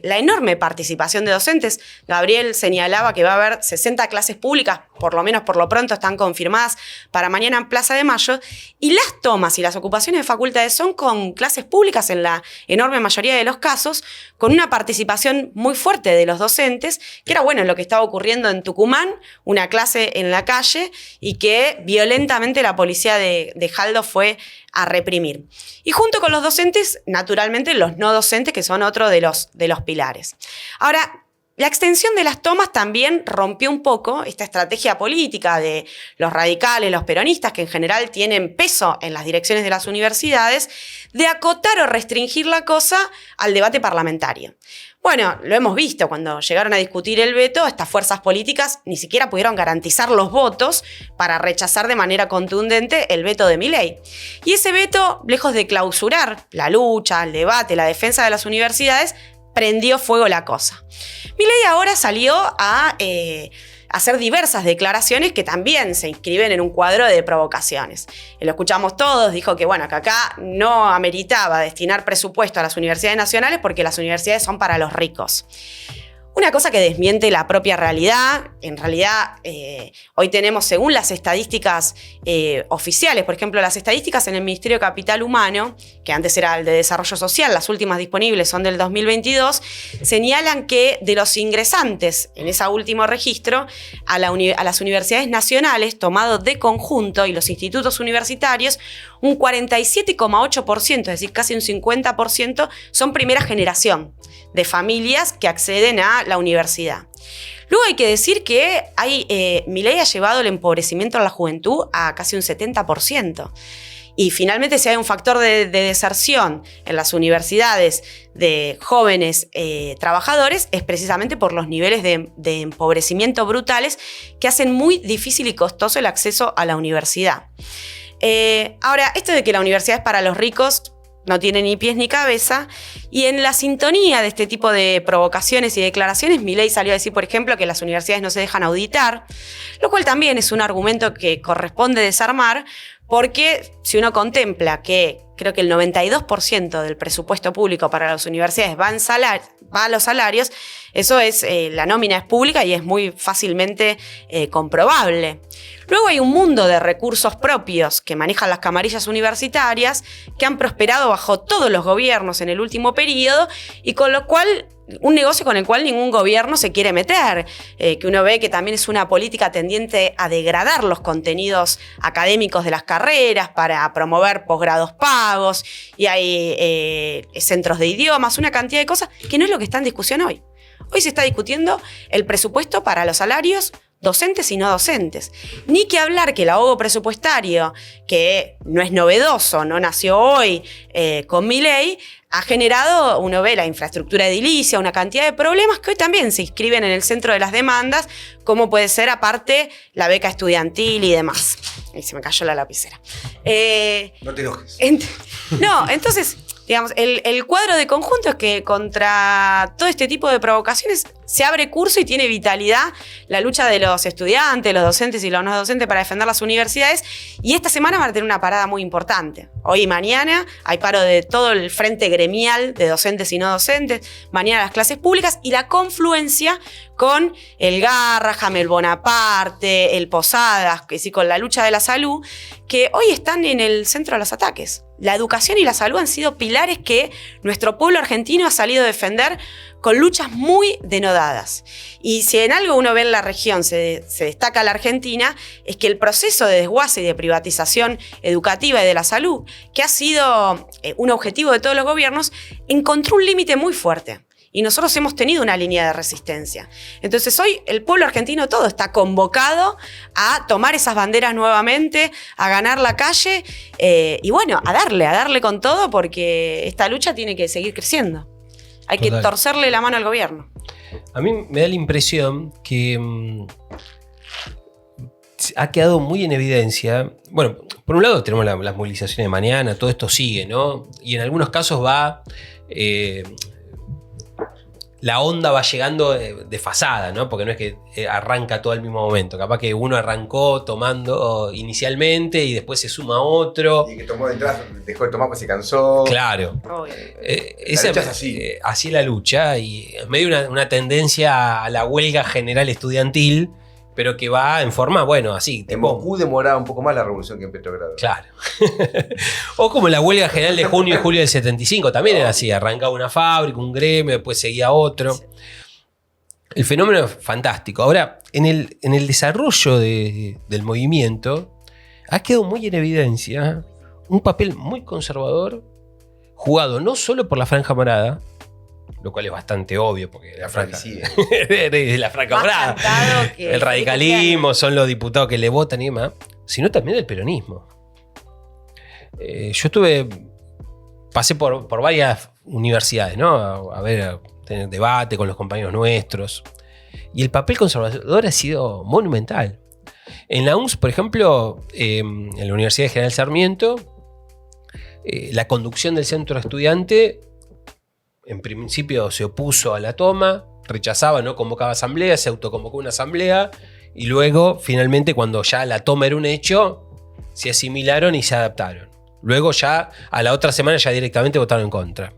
la enorme participación de docentes. Gabriel señalaba que va a haber 60 clases públicas, por lo menos por lo pronto están confirmadas para mañana en Plaza de Mayo, y las tomas y las ocupaciones de facultades son con clases públicas en la enorme mayoría de los casos, con una participación muy fuerte de los docentes, que era bueno lo que estaba ocurriendo en Tucumán, una clase en la calle y que violentamente la policía de Jaldo fue a reprimir. Y junto con los docentes, naturalmente, los no docentes, que son otro de los pilares. Ahora, la extensión de las tomas también rompió un poco esta estrategia política de los radicales, los peronistas, que en general tienen peso en las direcciones de las universidades, de acotar o restringir la cosa al debate parlamentario. Bueno, lo hemos visto, cuando llegaron a discutir el veto, estas fuerzas políticas ni siquiera pudieron garantizar los votos para rechazar de manera contundente el veto de Milei. Y ese veto, lejos de clausurar la lucha, el debate, la defensa de las universidades, prendió fuego la cosa. Milei ahora salió a hacer diversas declaraciones que también se inscriben en un cuadro de provocaciones. Lo escuchamos todos, dijo que, bueno, que acá no ameritaba destinar presupuesto a las universidades nacionales porque las universidades son para los ricos. Una cosa que desmiente la propia realidad. En realidad, hoy tenemos, según las estadísticas oficiales, por ejemplo, las estadísticas en el Ministerio de Capital Humano, que antes era el de Desarrollo Social, las últimas disponibles son del 2022, señalan que de los ingresantes en ese último registro a las universidades nacionales, tomado de conjunto, y los institutos universitarios, un 47,8%, es decir, casi un 50%, son primera generación de familias que acceden a la universidad. Luego hay que decir que Milei ha llevado el empobrecimiento en la juventud a casi un 70%. Y finalmente, si hay un factor de deserción en las universidades de jóvenes trabajadores, es precisamente por los niveles de empobrecimiento brutales que hacen muy difícil y costoso el acceso a la universidad. Ahora, esto de que la universidad es para los ricos no tiene ni pies ni cabeza, y en la sintonía de este tipo de provocaciones y declaraciones, Milei salió a decir, por ejemplo, que las universidades no se dejan auditar, lo cual también es un argumento que corresponde desarmar, porque si uno contempla que creo que el 92% del presupuesto público para las universidades va a los salarios, eso es, la nómina es pública y es muy fácilmente comprobable. Luego hay un mundo de recursos propios que manejan las camarillas universitarias, que han prosperado bajo todos los gobiernos en el último periodo, y con lo cual un negocio con el cual ningún gobierno se quiere meter, que uno ve que también es una política tendiente a degradar los contenidos académicos de las carreras para promover posgrados pagos, y hay centros de idiomas, una cantidad de cosas que no es lo que está en discusión hoy. Hoy se está discutiendo el presupuesto para los salarios docentes y no docentes. Ni que hablar que el ahogo presupuestario, que no es novedoso, no nació hoy con Milei, ha generado, uno ve la infraestructura edilicia, una cantidad de problemas que hoy también se inscriben en el centro de las demandas, como puede ser aparte la beca estudiantil y demás. Ahí se me cayó la lapicera. No te enojes. No, entonces, digamos, el cuadro de conjunto es que contra todo este tipo de provocaciones se abre curso y tiene vitalidad la lucha de los estudiantes, los docentes y los no docentes para defender las universidades. Y esta semana van a tener una parada muy importante. Hoy y mañana hay paro de todo el frente gremial de docentes y no docentes. Mañana las clases públicas y la confluencia con el Garraham, el Bonaparte, el Posadas, que sí, con la lucha de la salud, que hoy están en el centro de los ataques. La educación y la salud han sido pilares que nuestro pueblo argentino ha salido a defender con luchas muy denodadas. Y si en algo uno ve en la región se destaca la Argentina, es que el proceso de desguace y de privatización educativa y de la salud, que ha sido un objetivo de todos los gobiernos, encontró un límite muy fuerte. Y nosotros hemos tenido una línea de resistencia. Entonces hoy el pueblo argentino todo está convocado a tomar esas banderas nuevamente, a ganar la calle y bueno, a darle con todo, porque esta lucha tiene que seguir creciendo. Hay que torcerle la mano al gobierno. A mí me da la impresión que ha quedado muy en evidencia. Bueno, por un lado tenemos las movilizaciones de mañana, todo esto sigue, ¿no? Y en algunos casos va... la onda va llegando desfasada, ¿no? Porque no es que arranca todo al mismo momento. Capaz que uno arrancó tomando inicialmente y después se suma otro. Y que tomó detrás, dejó de tomar, pues se cansó. Claro. La lucha es así. Así la lucha, y en medio de una tendencia a la huelga general estudiantil, pero que va en forma, bueno, así. En Moscú demoraba un poco más la revolución que en Petrogrado. Claro. O como la huelga general de junio y julio del 75, también era así. Arrancaba una fábrica, un gremio, después seguía otro. Sí. El fenómeno es fantástico. Ahora, en el desarrollo del movimiento, ha quedado muy en evidencia un papel muy conservador, jugado no solo por la Franja Morada, lo cual es bastante obvio, porque la franja de la Franja Morada, el radicalismo, son los diputados que le votan y demás, sino también del peronismo. Yo pasé por varias universidades, ¿no? A tener debate con los compañeros nuestros, y el papel conservador ha sido monumental. En la UNS, por ejemplo, en la Universidad de General Sarmiento, la conducción del centro estudiante en principio se opuso a la toma, rechazaba, no convocaba asamblea, se autoconvocó una asamblea, y luego, finalmente, cuando ya la toma era un hecho, se asimilaron y se adaptaron. Luego ya, a la otra semana, ya directamente votaron en contra.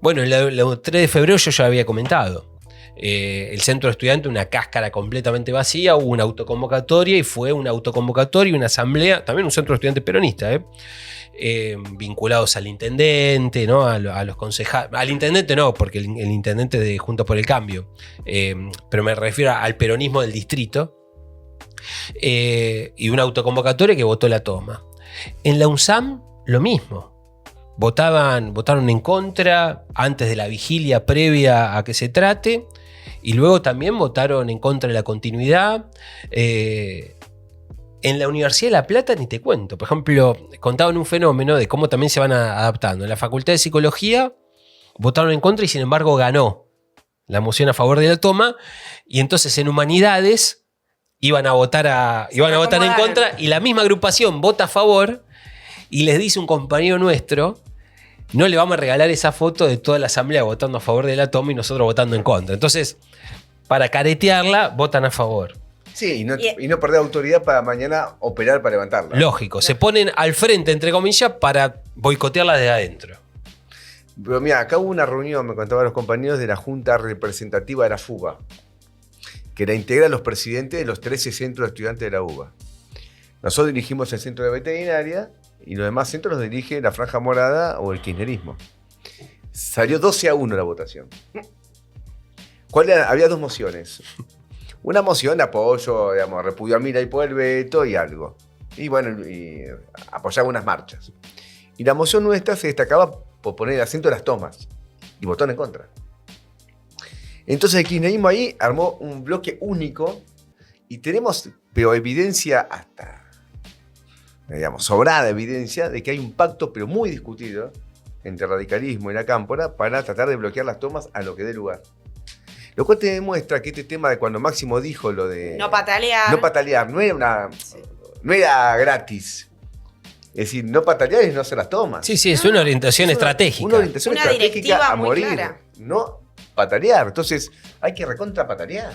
Bueno, el 3 de febrero yo ya había comentado. El centro estudiante, una cáscara completamente vacía, hubo una autoconvocatoria, y fue una autoconvocatoria y una asamblea, también un centro estudiante peronista, vinculados al intendente, ¿no? A los concejales. Al intendente no, porque el intendente de Juntos por el Cambio, pero me refiero al peronismo del distrito, y una autoconvocatoria que votó la toma. En la UNSAM, lo mismo. Votaron en contra antes de la vigilia previa a que se trate, y luego también votaron en contra de la continuidad. En la Universidad de La Plata ni te cuento. Por ejemplo, contaban un fenómeno de cómo también se van adaptando. En la Facultad de Psicología votaron en contra y sin embargo ganó la moción a favor de la toma, y entonces en Humanidades iban a votar en contra, y la misma agrupación vota a favor, y les dice un compañero nuestro: no le vamos a regalar esa foto de toda la asamblea votando a favor de la toma y nosotros votando en contra. Entonces, para caretearla, votan a favor. Sí, y no perder autoridad para mañana operar para levantarla. Lógico, se ponen al frente, entre comillas, para boicotearla desde adentro. Pero mira, acá hubo una reunión, me contaban los compañeros, de la Junta Representativa de la FUBA, que la integra los presidentes de los 13 centros de estudiantes de la UBA. Nosotros dirigimos el centro de veterinaria y los demás centros los dirige la Franja Morada o el kirchnerismo. Salió 12-1 la votación. Había dos mociones. Una moción de apoyo, digamos, repudio a Milei por el veto y algo. Y bueno, y apoyaba unas marchas. Y la moción nuestra se destacaba por poner el acento en las tomas. Y votaron en contra. Entonces el kirchnerismo ahí armó un bloque único y tenemos, pero evidencia hasta, digamos, sobrada evidencia de que hay un pacto, pero muy discutido, entre radicalismo y la cámpora para tratar de bloquear las tomas a lo que dé lugar. Lo cual te demuestra que este tema de cuando Máximo dijo lo de no patalear, no era gratis. Es decir, no patalear es no hacer las tomas. Sí, es una orientación estratégica. Una orientación estratégica a morir. Clara. No patalear. Entonces, hay que recontra patalear.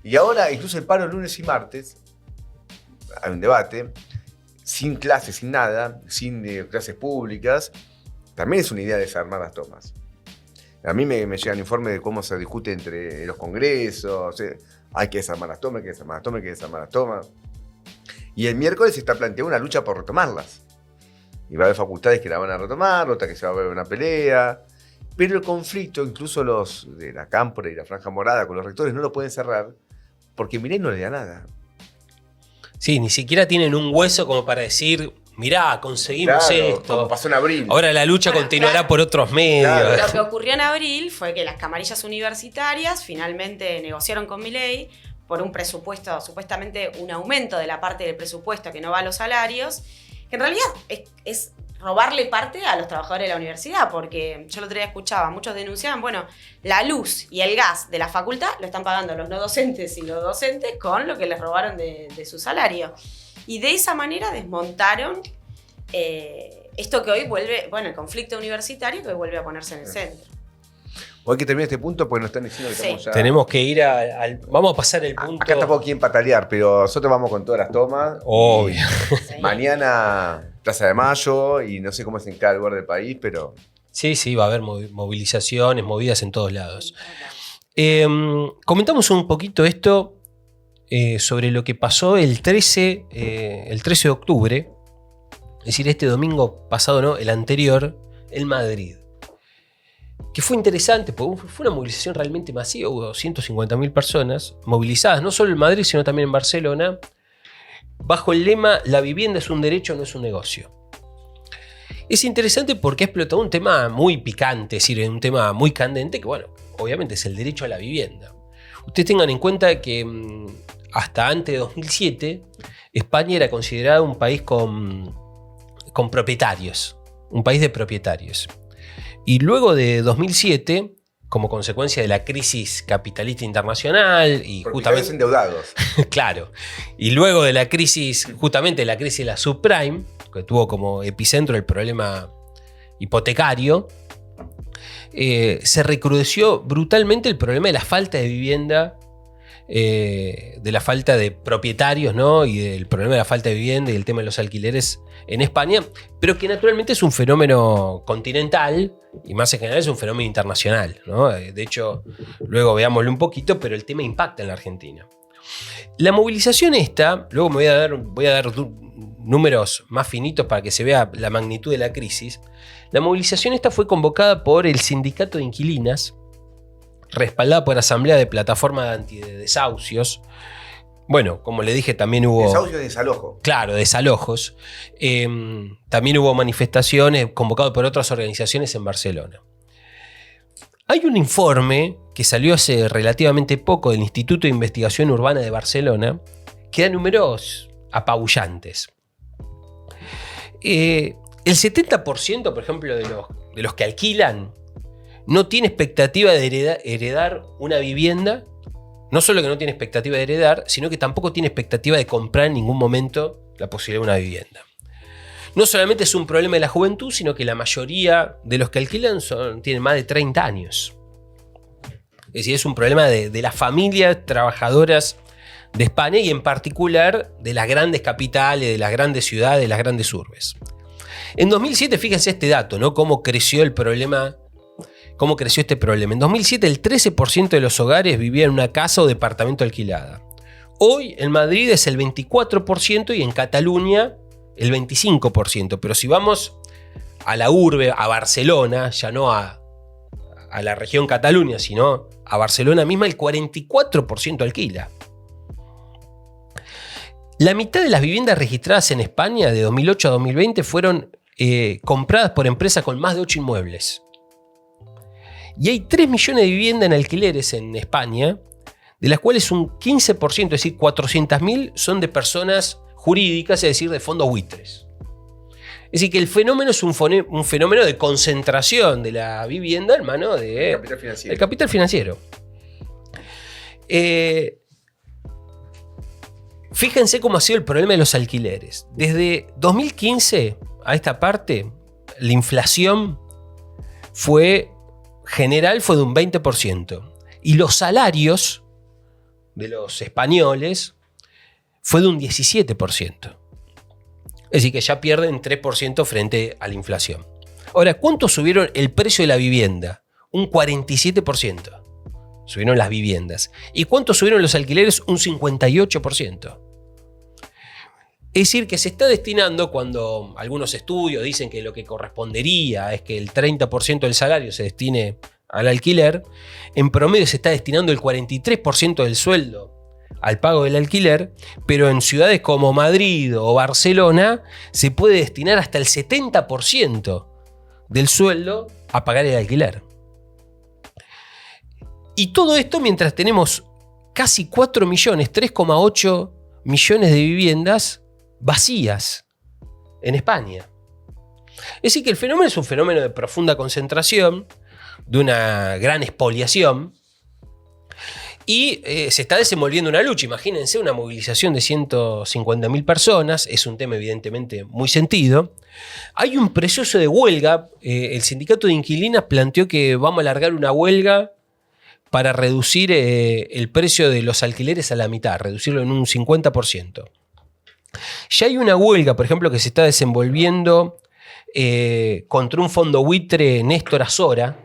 Y ahora, incluso el paro lunes y martes, hay un debate, sin clases, sin nada, sin clases públicas, también es una idea de desarmar las tomas. A mí me llegan informes de cómo se discute entre los congresos, hay que desarmar las tomas, hay que desarmar las tomas, hay que desarmar las tomas. Y el miércoles se está planteando una lucha por retomarlas. Y va a haber facultades que la van a retomar, otras que se va a ver una pelea. Pero el conflicto, incluso los de la Cámpora y la Franja Morada con los rectores, no lo pueden cerrar porque Milei no le da nada. Sí, ni siquiera tienen un hueso como para decir, mirá, conseguimos esto. Como pasó en abril. Ahora la lucha continuará por otros medios. Claro. Lo que ocurrió en abril fue que las camarillas universitarias finalmente negociaron con Milei por un presupuesto, supuestamente un aumento de la parte del presupuesto que no va a los salarios, que en realidad es robarle parte a los trabajadores de la universidad, porque yo el otro día escuchaba, muchos denunciaban, bueno, la luz y el gas de la facultad lo están pagando los no docentes y los docentes con lo que les robaron de su salario. Y de esa manera desmontaron esto que hoy vuelve, bueno, el conflicto universitario que hoy vuelve a ponerse en el centro. Hoy hay que terminar este punto porque nos están diciendo que estamos ya... Tenemos que ir al... Vamos a pasar el punto... Acá tampoco quieren patalear, pero nosotros vamos con todas las tomas. Obvio. Sí. Mañana, Plaza de Mayo, y no sé cómo es en cada lugar del país, pero... Sí, va a haber movilizaciones, movidas en todos lados. Comentamos un poquito esto sobre lo que pasó el 13 de octubre, es decir, este domingo pasado, no, el anterior, en Madrid. Que fue interesante, porque fue una movilización realmente masiva, hubo 150.000 personas movilizadas, no solo en Madrid, sino también en Barcelona, bajo el lema, la vivienda es un derecho, no es un negocio. Es interesante porque ha explotado un tema muy picante, es decir, un tema muy candente, que bueno, obviamente es el derecho a la vivienda. Ustedes tengan en cuenta que hasta antes de 2007, España era considerada un país con propietarios, un país de propietarios. Y luego de 2007, como consecuencia de la crisis capitalista internacional y justamente endeudados. Claro. Y luego de la crisis, justamente la crisis de la subprime, que tuvo como epicentro el problema hipotecario, se recrudeció brutalmente el problema de la falta de vivienda, de la falta de propietarios, ¿no? Y del problema de la falta de vivienda y el tema de los alquileres en España, pero que naturalmente es un fenómeno continental y más en general es un fenómeno internacional, ¿no? De hecho, luego veámoslo un poquito, pero el tema impacta en la Argentina. La movilización esta, luego me voy a dar números más finitos para que se vea la magnitud de la crisis. La movilización esta fue convocada por el Sindicato de Inquilinas, respaldada por Asamblea de Plataforma Antidesahucios. Bueno, como le dije, también hubo... Desahucio y desalojo. Claro, desalojos. También hubo manifestaciones convocadas por otras organizaciones en Barcelona. Hay un informe que salió hace relativamente poco del Instituto de Investigación Urbana de Barcelona que da números apabullantes. El 70%, por ejemplo, de los que alquilan no tiene expectativa de heredar una vivienda. No solo que no tiene expectativa de heredar, sino que tampoco tiene expectativa de comprar en ningún momento la posibilidad de una vivienda. No solamente es un problema de la juventud, sino que la mayoría de los que alquilan tienen más de 30 años. Es decir, es un problema de las familias trabajadoras de España y en particular de las grandes capitales, de las grandes ciudades, de las grandes urbes. En 2007, fíjense este dato, ¿no? Cómo creció el problema, cómo creció este problema. En 2007 el 13% de los hogares vivía en una casa o departamento alquilada. Hoy en Madrid es el 24% y en Cataluña el 25%. Pero si vamos a la urbe, a Barcelona, ya no a la región Cataluña, sino a Barcelona misma, el 44% alquila. La mitad de las viviendas registradas en España de 2008 a 2020 fueron compradas por empresas con más de 8 inmuebles. Y hay 3 millones de viviendas en alquileres en España, de las cuales un 15%, es decir, 400.000, son de personas jurídicas, es decir, de fondos buitres. Es decir, que el fenómeno es un fenómeno de concentración de la vivienda en manos del capital financiero. Fíjense cómo ha sido el problema de los alquileres. Desde 2015 a esta parte, la inflación general fue de un 20%. Y los salarios de los españoles fue de un 17%. Es decir, que ya pierden 3% frente a la inflación. Ahora, ¿cuánto subieron el precio de la vivienda? Un 47%. Subieron las viviendas. ¿Y cuánto subieron los alquileres? Un 58%. Es decir, que se está destinando, cuando algunos estudios dicen que lo que correspondería es que el 30% del salario se destine al alquiler, en promedio se está destinando el 43% del sueldo al pago del alquiler, pero en ciudades como Madrid o Barcelona se puede destinar hasta el 70% del sueldo a pagar el alquiler. Y todo esto mientras tenemos casi 4 millones, 3,8 millones de viviendas vacías en España. Es decir, que el fenómeno es un fenómeno de profunda concentración, de una gran expoliación, y se está desenvolviendo una lucha. Imagínense una movilización de 150.000 personas, es un tema evidentemente muy sentido. Hay un proceso de huelga, el sindicato de inquilinas planteó que vamos a alargar una huelga para reducir el precio de los alquileres a la mitad, reducirlo en un 50%. Ya hay una huelga, por ejemplo, que se está desenvolviendo contra un fondo buitre Néstor Azora,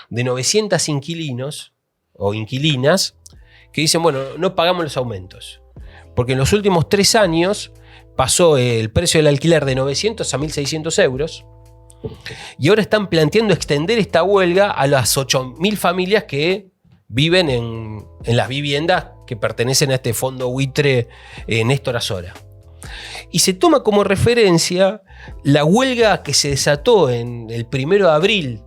de 900 inquilinos o inquilinas, que dicen, bueno, no pagamos los aumentos. Porque en los últimos 3 años pasó el precio del alquiler de 900 a 1.600 euros. Y ahora están planteando extender esta huelga a las 8.000 familias que viven en las viviendas que pertenecen a este fondo buitre Néstor Azora. Y se toma como referencia la huelga que se desató en el 1 de abril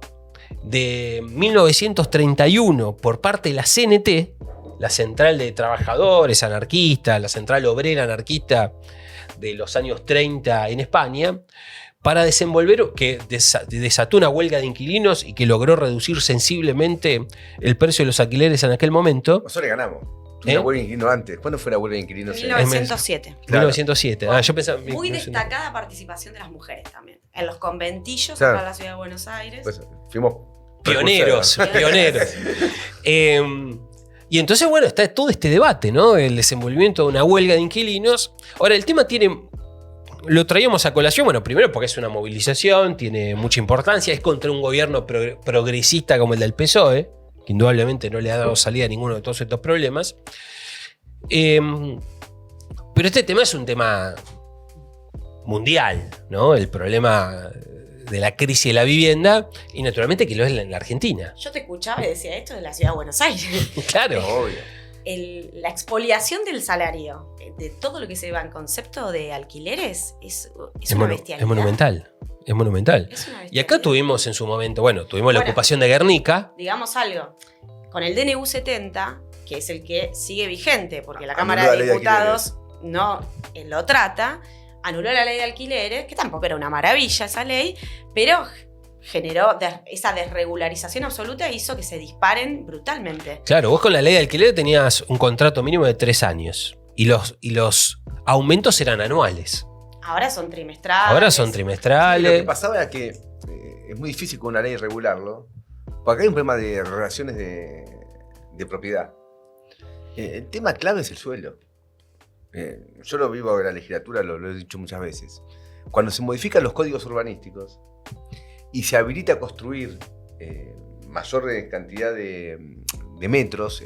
de 1931 por parte de la CNT, la Central de Trabajadores Anarquistas, la Central Obrera Anarquista de los años 30 en España, para desenvolver, que desató una huelga de inquilinos y que logró reducir sensiblemente el precio de los alquileres en aquel momento. Nosotros le ganamos. Una huelga de inquilinos antes. ¿Cuándo fue la huelga de inquilinos? 1907. Claro. 1907. Yo pensaba, muy destacada participación de las mujeres también. En los conventillos, claro, acá en la ciudad de Buenos Aires. Pues fuimos pioneros. Y entonces, bueno, está todo este debate, ¿no? El desenvolvimiento de una huelga de inquilinos. Ahora, el tema lo traíamos a colación, bueno, primero porque es una movilización, tiene mucha importancia, es contra un gobierno progresista como el del PSOE, que indudablemente no le ha dado salida a ninguno de todos estos problemas. Pero este tema es un tema mundial, ¿no? El problema de la crisis de la vivienda, y naturalmente que lo es en la Argentina. Yo te escuchaba y decía, esto es la ciudad de Buenos Aires. Claro. Obvio. La expoliación del salario, de todo lo que se va en concepto de alquileres, es una bestialidad. Es monumental. Es monumental. Y acá tuvimos en su momento, tuvimos la ocupación de Guernica. Digamos algo, con el DNU 70, que es el que sigue vigente, porque la Cámara de Diputados no lo trata, anuló la ley de alquileres, que tampoco era una maravilla esa ley, pero generó esa desregularización absoluta e hizo que se disparen brutalmente. Claro, vos con la ley de alquiler tenías un contrato mínimo de 3 años y los aumentos eran anuales. Ahora son trimestrales. Sí, lo que pasaba era que es muy difícil con una ley regularlo, porque acá hay un problema de relaciones de propiedad. El tema clave es el suelo. yo lo vivo en la legislatura, lo he dicho muchas veces. Cuando se modifican los códigos urbanísticos y se habilita a construir mayor cantidad de metros,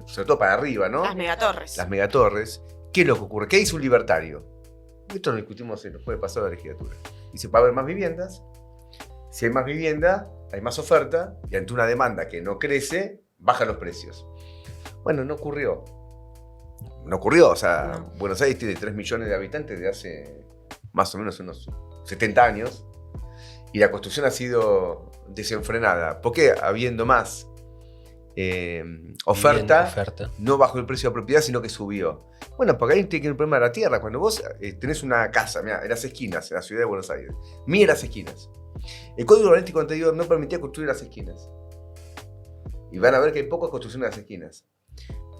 sobre todo para arriba, ¿no? Las megatorres. Las megatorres. ¿Qué es lo que ocurre? ¿Qué hizo un libertario? Esto lo discutimos en el jueves pasado de la legislatura. Dice, va a haber más viviendas. Si hay más vivienda, hay más oferta. Y ante una demanda que no crece, bajan los precios. Bueno, no ocurrió. No ocurrió. O sea, no. Buenos Aires tiene 3 millones de habitantes de hace más o menos unos 70 años. Y la construcción ha sido desenfrenada. ¿Por qué? Habiendo más oferta, no bajó el precio de propiedad, sino que subió. Bueno, porque ahí tiene un problema de la tierra. Cuando vos tenés una casa, mirá, en las esquinas, en la ciudad de Buenos Aires, mira las esquinas. El código urbanístico anterior no permitía construir las esquinas. Y van a ver que hay poca construcción en las esquinas.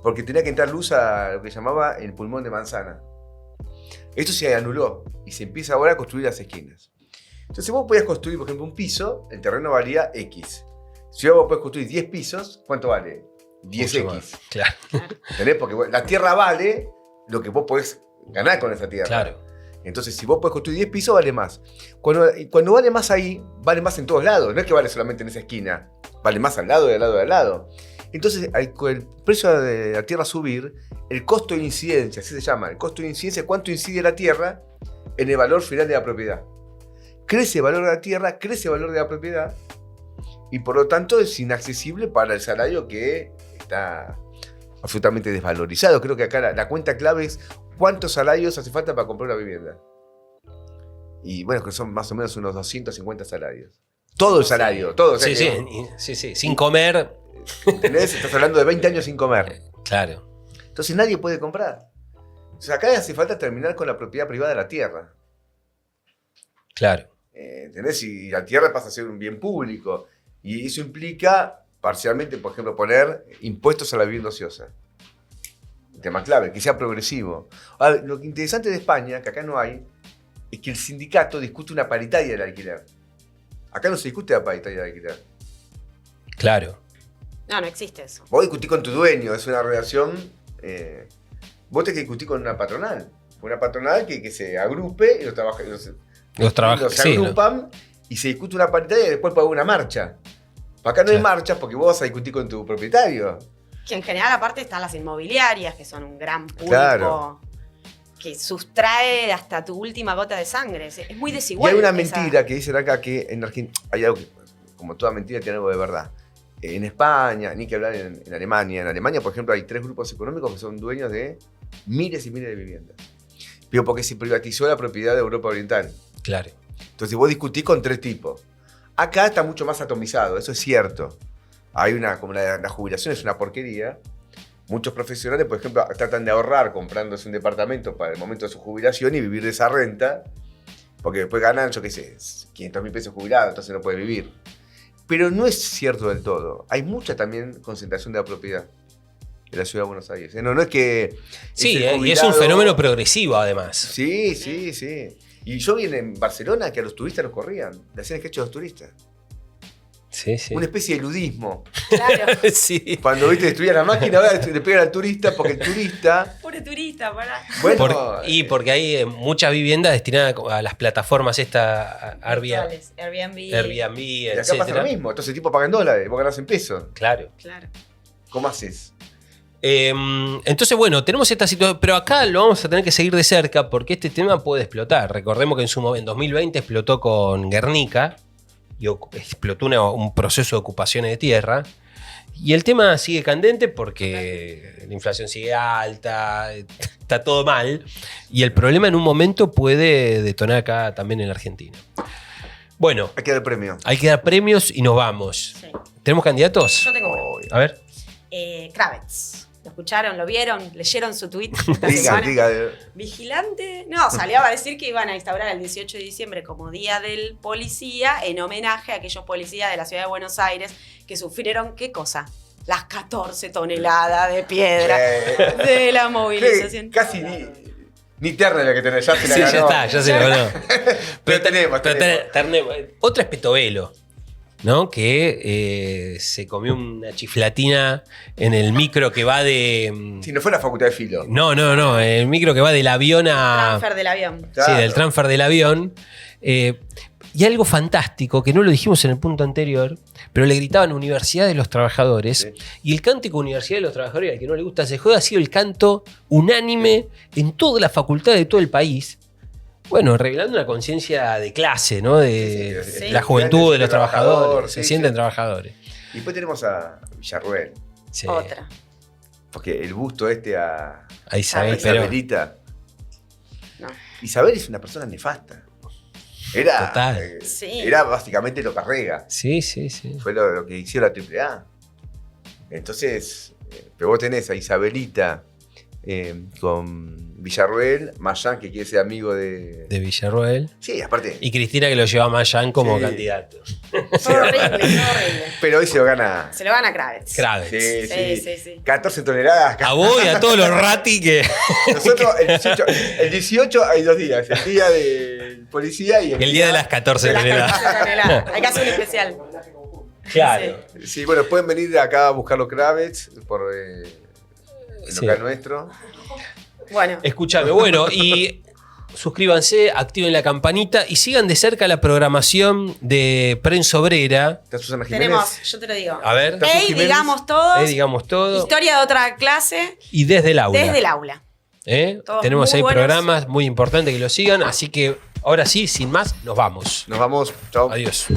Porque tenía que entrar luz a lo que llamaba el pulmón de manzana. Esto se anuló y se empieza ahora a construir las esquinas. Entonces vos podías construir, por ejemplo, un piso, el terreno valía X. Si vos podés construir 10 pisos, ¿cuánto vale? 10X. Claro. ¿Entendés? Porque la tierra vale lo que vos podés ganar con esa tierra. Claro. Entonces, si vos podés construir 10 pisos, vale más. Cuando vale más ahí, vale más en todos lados. No es que vale solamente en esa esquina. Vale más al lado, y al lado, y al lado. Entonces, con el precio de la tierra subir, el costo de incidencia, así se llama, el costo de incidencia, cuánto incide la tierra en el valor final de la propiedad. Crece el valor de la tierra, crece el valor de la propiedad, y por lo tanto es inaccesible para el salario que está absolutamente desvalorizado. Creo que acá la cuenta clave es cuántos salarios hace falta para comprar una vivienda. Y bueno, que son más o menos unos 250 salarios. Todo el salario, todo. O sea, sí, sin comer. ¿Entendés? Estás hablando de 20 años sin comer. Claro. Entonces nadie puede comprar. Entonces acá hace falta terminar con la propiedad privada de la tierra. Claro. ¿Entendés? Y la tierra pasa a ser un bien público. Y eso implica, parcialmente, por ejemplo, poner impuestos a la vivienda ociosa. Un tema clave, que sea progresivo. Ahora, lo interesante de España, que acá no hay, es que el sindicato discute una paritaria del alquiler. Acá no se discute la paritaria del alquiler. Claro. No existe eso. Vos discutís con tu dueño, es una relación... vos tenés que discutir con una patronal. Una patronal que se agrupe y los trabajadores se agrupan y se discute una paritaria y después paga una marcha. Acá no hay marchas porque vos vas a discutir con tu propietario. Que en general aparte están las inmobiliarias, que son un gran público que sustrae hasta tu última gota de sangre. Es muy desigual. Y hay una mentira que dicen acá que en Argentina hay algo que, como toda mentira, tiene algo de verdad. En España, ni que hablar en Alemania. En Alemania, por ejemplo, hay 3 grupos económicos que son dueños de miles y miles de viviendas. Pero porque se privatizó la propiedad de Europa Oriental. Claro. Entonces vos discutís con 3 tipos. Acá está mucho más atomizado, eso es cierto. Hay como la jubilación es una porquería. Muchos profesionales, por ejemplo, tratan de ahorrar comprándose un departamento para el momento de su jubilación y vivir de esa renta, porque después ganan, yo qué sé, 500.000 pesos jubilados, entonces no puede vivir. Pero no es cierto del todo. Hay mucha también concentración de la propiedad en la ciudad de Buenos Aires. No es que... Sí, y es un fenómeno progresivo además. Sí. Y yo vi en Barcelona que a los turistas los corrían, le hacían sketch a los turistas. Sí. Una especie de ludismo. Claro. Sí. Cuando destruían la máquina, ahora le pegan al turista porque el turista... Pobre turista, pará. Bueno, porque hay muchas viviendas destinadas a las plataformas Airbnb, y acá etcétera. pasa lo mismo. Entonces el tipo paga en dólares, vos ganás en pesos. Claro. ¿Cómo haces? Entonces, bueno, tenemos esta situación, pero acá lo vamos a tener que seguir de cerca porque este tema puede explotar. Recordemos que en 2020 explotó con Guernica y explotó un proceso de ocupación de tierra. Y el tema sigue candente porque la inflación sigue alta, está todo mal. Y el problema en un momento puede detonar acá también en la Argentina. Bueno. Hay que dar premio. Hay que dar premios y nos vamos. Sí. ¿Tenemos candidatos? Yo tengo uno. A ver. Kravitz. ¿Lo escucharon? ¿Lo vieron? ¿Leyeron su tuit? Diga. Vigilante. No, salió a decir que iban a instaurar el 18 de diciembre como Día del Policía en homenaje a aquellos policías de la ciudad de Buenos Aires que sufrieron, ¿qué cosa? Las 14 toneladas de piedra de la movilización. Casi ni terna la que tenés, ya se la ganó. Ya se la ganó. Pero tenemos. Otra es Petovelo. ¿no? Que se comió una chiflatina en el micro que va de... Si no fue la facultad de Filo. No, el micro que va del avión a... Transfer del avión. Claro. Sí, del transfer del avión. Y algo fantástico, que no lo dijimos en el punto anterior, pero le gritaban Universidad de los Trabajadores. Sí. Y el cántico Universidad de los Trabajadores, al que no le gusta ese juego, ha sido el canto unánime en toda la facultad de todo el país. Bueno, revelando una conciencia de clase, ¿no? De Sí. la juventud de los trabajadores. Sí, Se sienten sí. trabajadores. Y después tenemos a Villarruel. Sí. Otra. Porque el busto a A Isabel, A pero... Isabelita. No. Isabel es una persona nefasta. Era, Total. Sí. Era básicamente lo carrega. Sí. Fue lo que hicieron la AAA. Entonces, pero vos tenés a Isabelita con Villarruel, Mayán, que quiere ser amigo de... De Villarruel. Sí, aparte. Y Cristina, que lo lleva a Mayán como Sí. candidato. Fue horrible. Pero hoy se lo gana. Se lo van a Kravitz. Kravitz. Sí. 14 toneladas. A vos y a todos los rati que... Nosotros, el 18 hay 2 días. El día del policía y El día de las 14 toneladas. Hay que hacer un especial. Claro. Sí, bueno, pueden venir acá a buscar los Kravitz por el Sí. local nuestro. Bueno, Escúchame, bueno, y suscríbanse, activen la campanita y sigan de cerca la programación de Prensa Obrera. ¿Está Susana Jiménez? tenemos, yo te lo digo. A ver, Está Ey, Jiménez. digamos todos. digamos todo. Historia de otra clase Y desde el aula. desde el aula. Tenemos Todos muy ahí buenos. programas muy importantes que lo sigan, así que ahora sí, sin más, nos vamos. Nos vamos. Chao. Adiós.